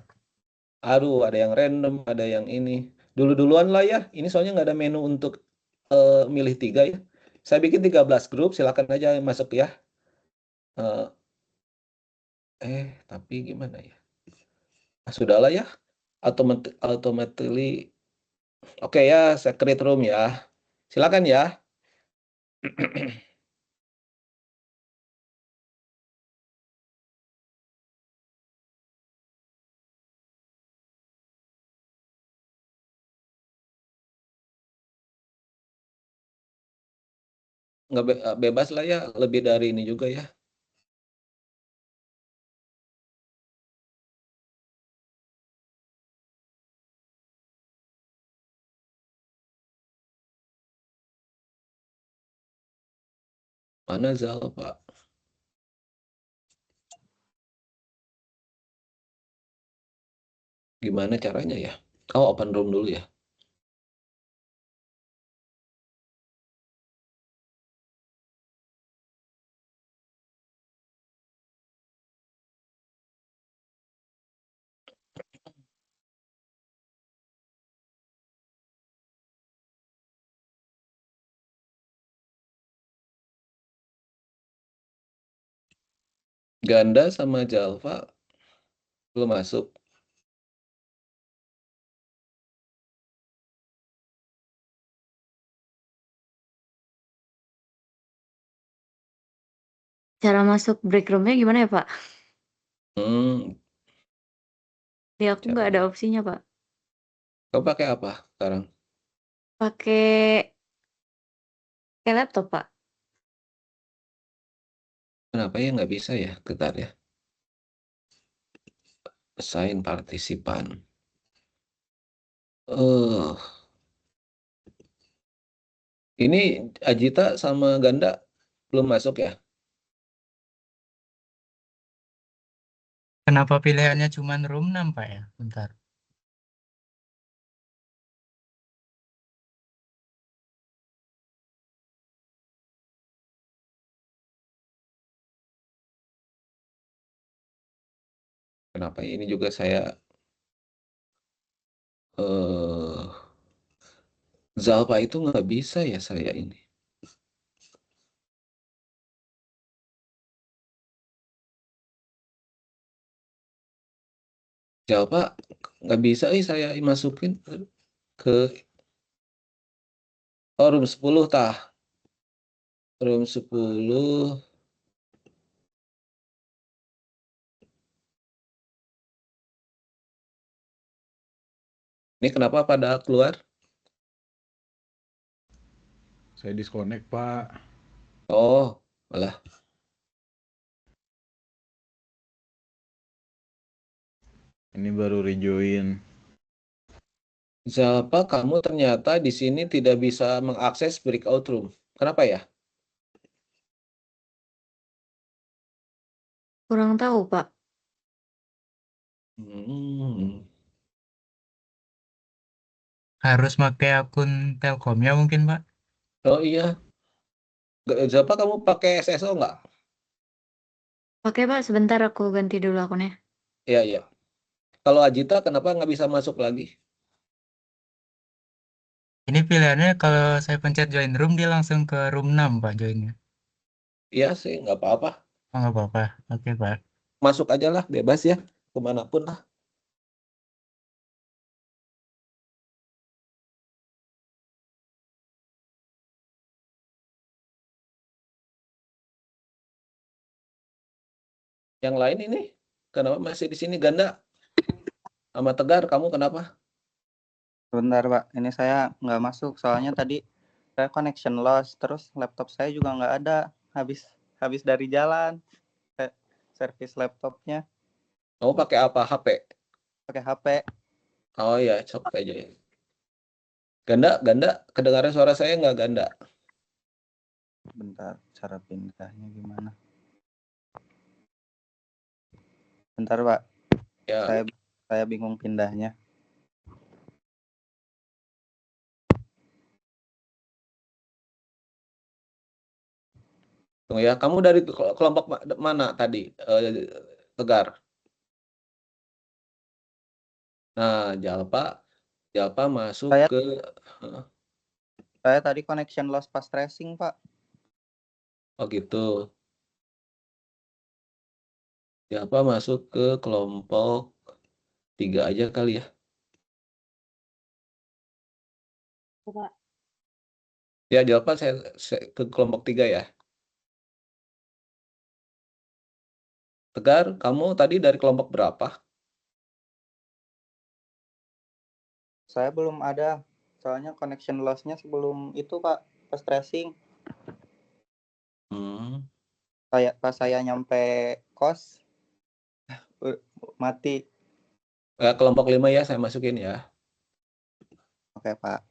Aduh, ada yang random, ada yang ini. Dulu-duluan lah ya. Ini soalnya nggak ada menu untuk milih 3 ya. Saya bikin 13 grup, silakan aja masuk ya. Tapi gimana ya? Sudahlah ya. Automatically. Oke ya, saya create room ya. Silakan ya. Nggak bebas lah ya, lebih dari ini juga ya. Mana Zal, Pak? Gimana caranya ya? Oh, open room dulu ya. Ganda sama Jalva belum masuk. Cara masuk break roomnya gimana ya, Pak? Hmm, Di aku nggak cara. ada opsinya, Pak. Kau pakai apa sekarang? Pakai laptop, Pak. Kenapa ya nggak bisa ya? Bentar ya. Assign partisipan. Eh, ini Ajita sama Ganda belum masuk ya? Kenapa pilihannya cuma room 6, Pak ya? Bentar. Kenapa ini juga saya Zalpa itu nggak bisa ya saya ini. Zalpa nggak bisa saya masukin ke room 10 tah. Room 10. Ini kenapa pada keluar? Saya disconnect, Pak. Oh, malah. Ini baru rejoin. Zalpa, kamu ternyata di sini tidak bisa mengakses breakout room. Kenapa ya? Kurang tahu, Pak. Hmm. Harus pakai akun Telkomnya mungkin, Pak? Oh iya. Zalpa, kamu pakai SSO nggak? Pakai, Pak. Sebentar aku ganti dulu akunnya. Iya, iya. Kalau Ajita, kenapa nggak bisa masuk lagi? Ini pilihannya kalau saya pencet join room, dia langsung ke room 6, Pak, joinnya. Iya sih, nggak apa-apa. Oh, nggak apa-apa. Oke, Pak. Masuk aja lah, bebas ya. Kemanapun lah. Yang lain ini, kenapa masih di sini Ganda? Sama Tegar, kamu kenapa? Sebentar Pak, ini saya nggak masuk soalnya tadi saya connection loss, terus laptop saya juga nggak ada, habis dari jalan, servis laptopnya Kamu pakai apa? HP? pakai HP. Oh ya, sok aja ya. Ganda, Ganda, kedengaran suara saya nggak Ganda? Bentar, cara pindahnya gimana? Bentar Pak, Ya, saya bingung pindahnya. tunggu ya. Kamu dari kelompok mana tadi, Tegar? Nah, Jalpa, Jalpa masuk Saya ke. saya tadi connection loss pas tracing Pak. Oh gitu. Jalpa masuk ke kelompok 3 aja kali ya. Pak. Ya, Jalpa saya ke kelompok 3 ya. Tegar, kamu tadi dari kelompok berapa? Saya belum ada, soalnya connection loss-nya sebelum itu Pak, pas tracing. Hmm. Pas saya nyampe kos mati. Kelompok 5 ya, saya masukin ya. Oke Pak.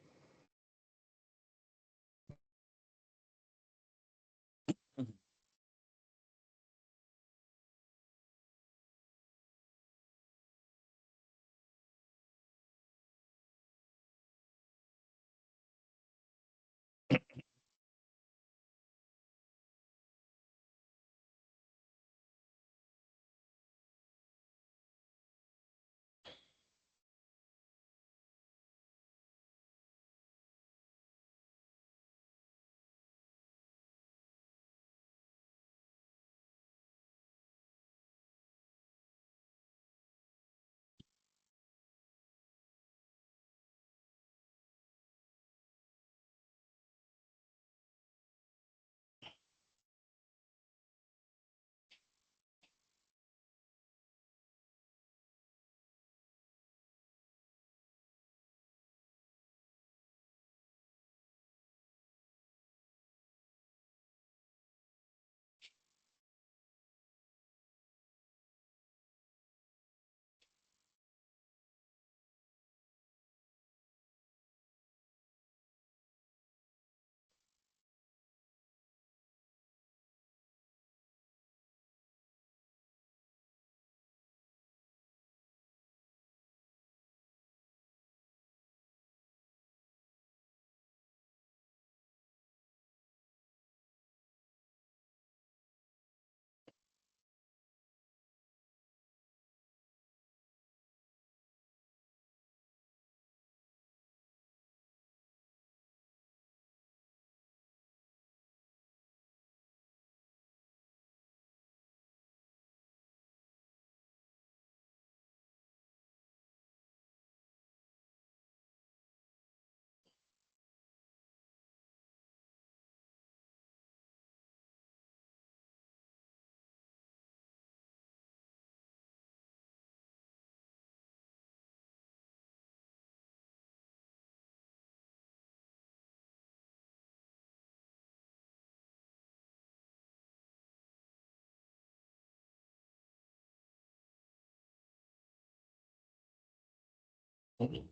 Felix,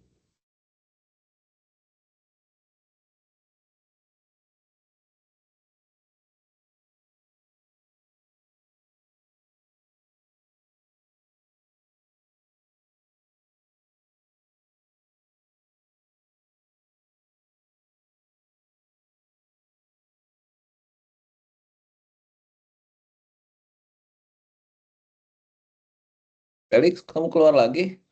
kamu keluar lagi?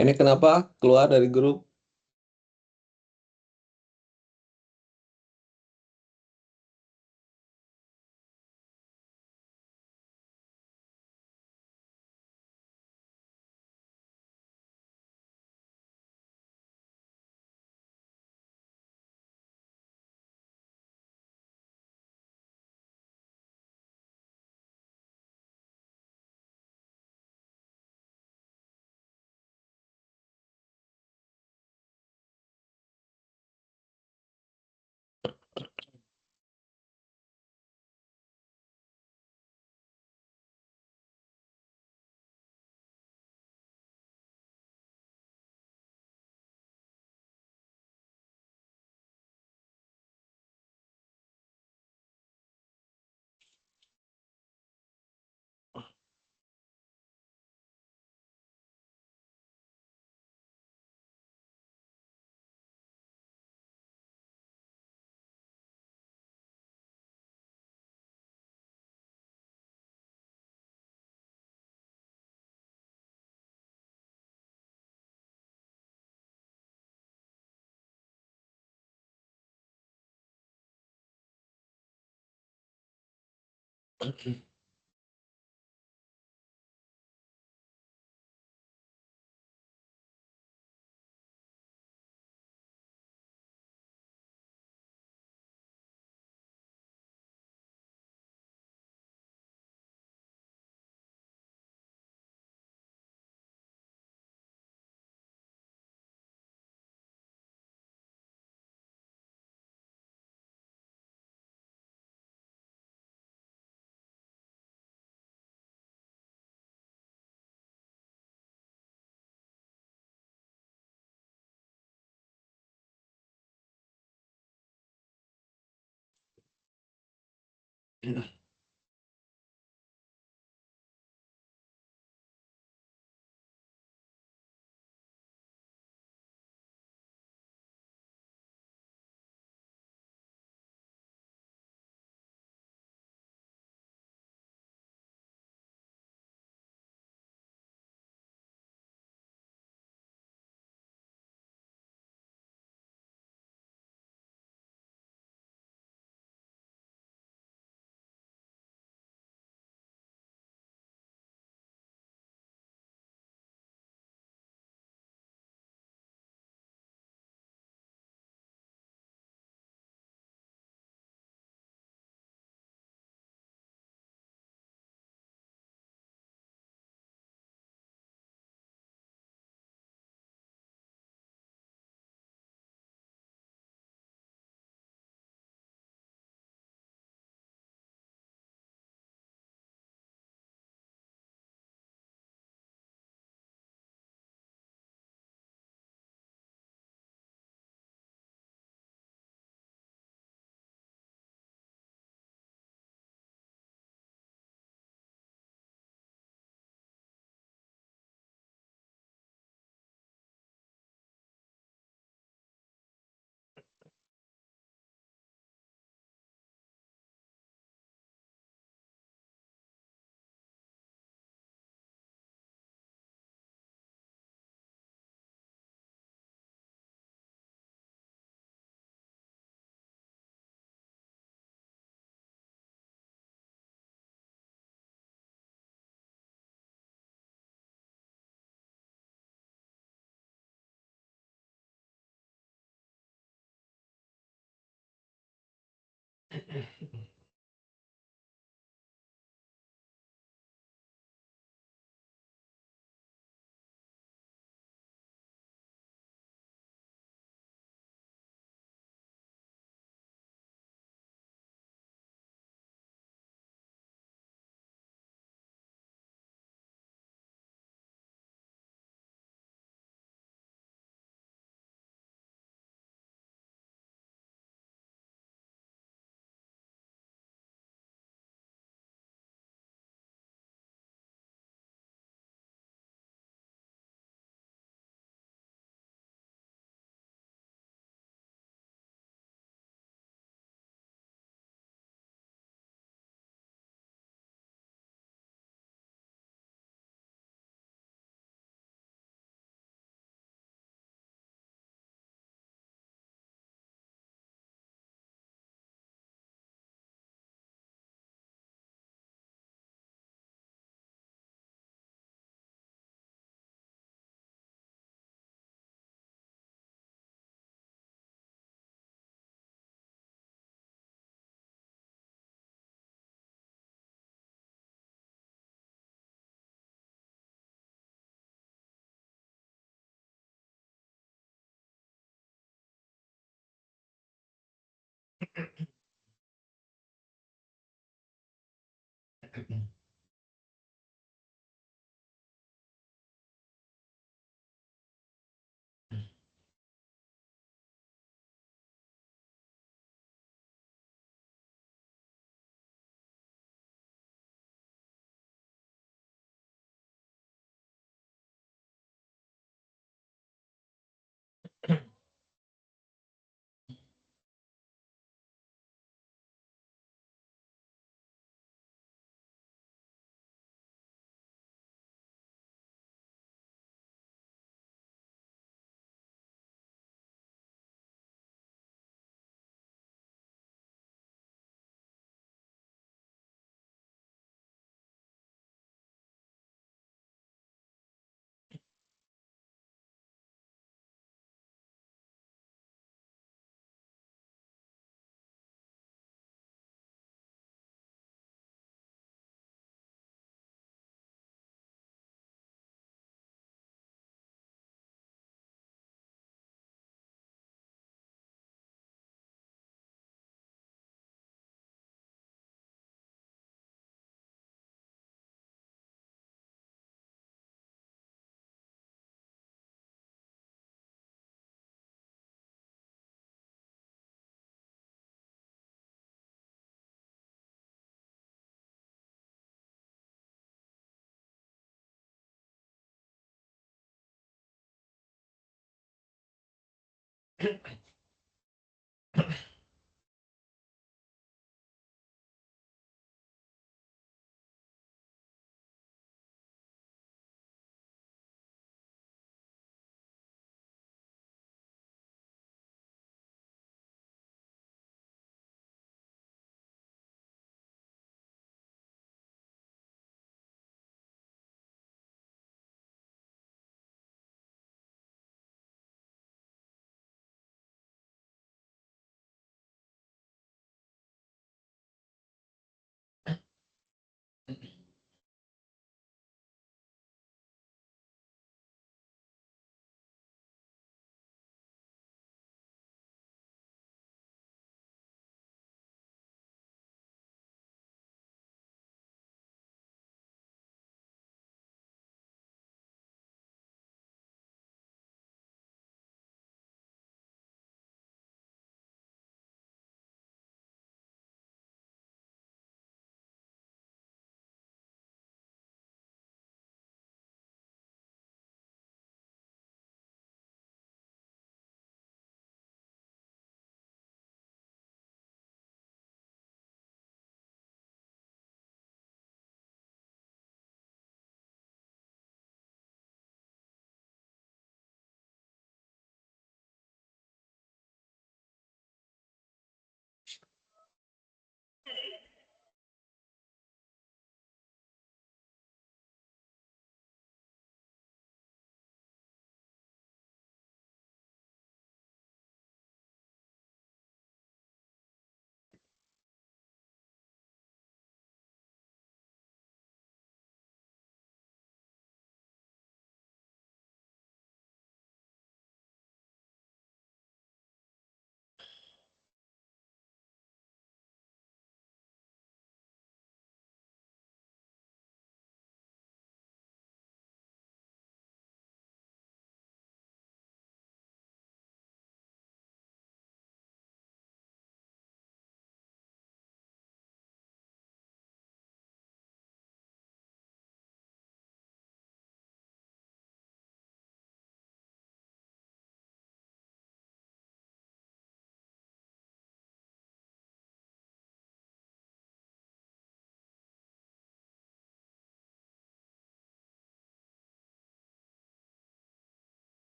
Ini kenapa keluar dari grup?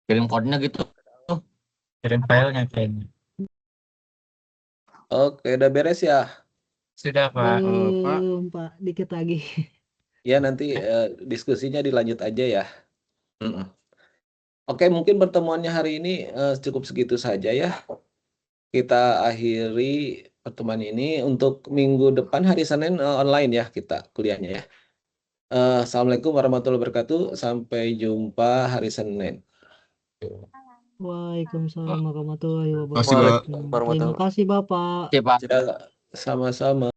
kirim kodenya gitu. Kirim filenya kayaknya. Oke, udah beres ya? Sudah, Pak. Pak. Belum, Pak. Dikit lagi. Ya, nanti diskusinya dilanjut aja ya. Oke, mungkin pertemuannya hari ini cukup segitu saja ya. Kita akhiri pertemuan ini. Untuk minggu depan hari Senin online ya kita kuliahnya ya. Assalamualaikum warahmatullahi wabarakatuh. Sampai jumpa hari Senin. Waalaikumsalam warahmatullahi Makasih, Pak. wabarakatuh. Terima kasih, Bapak. Oke, Pak. Ya, sama-sama.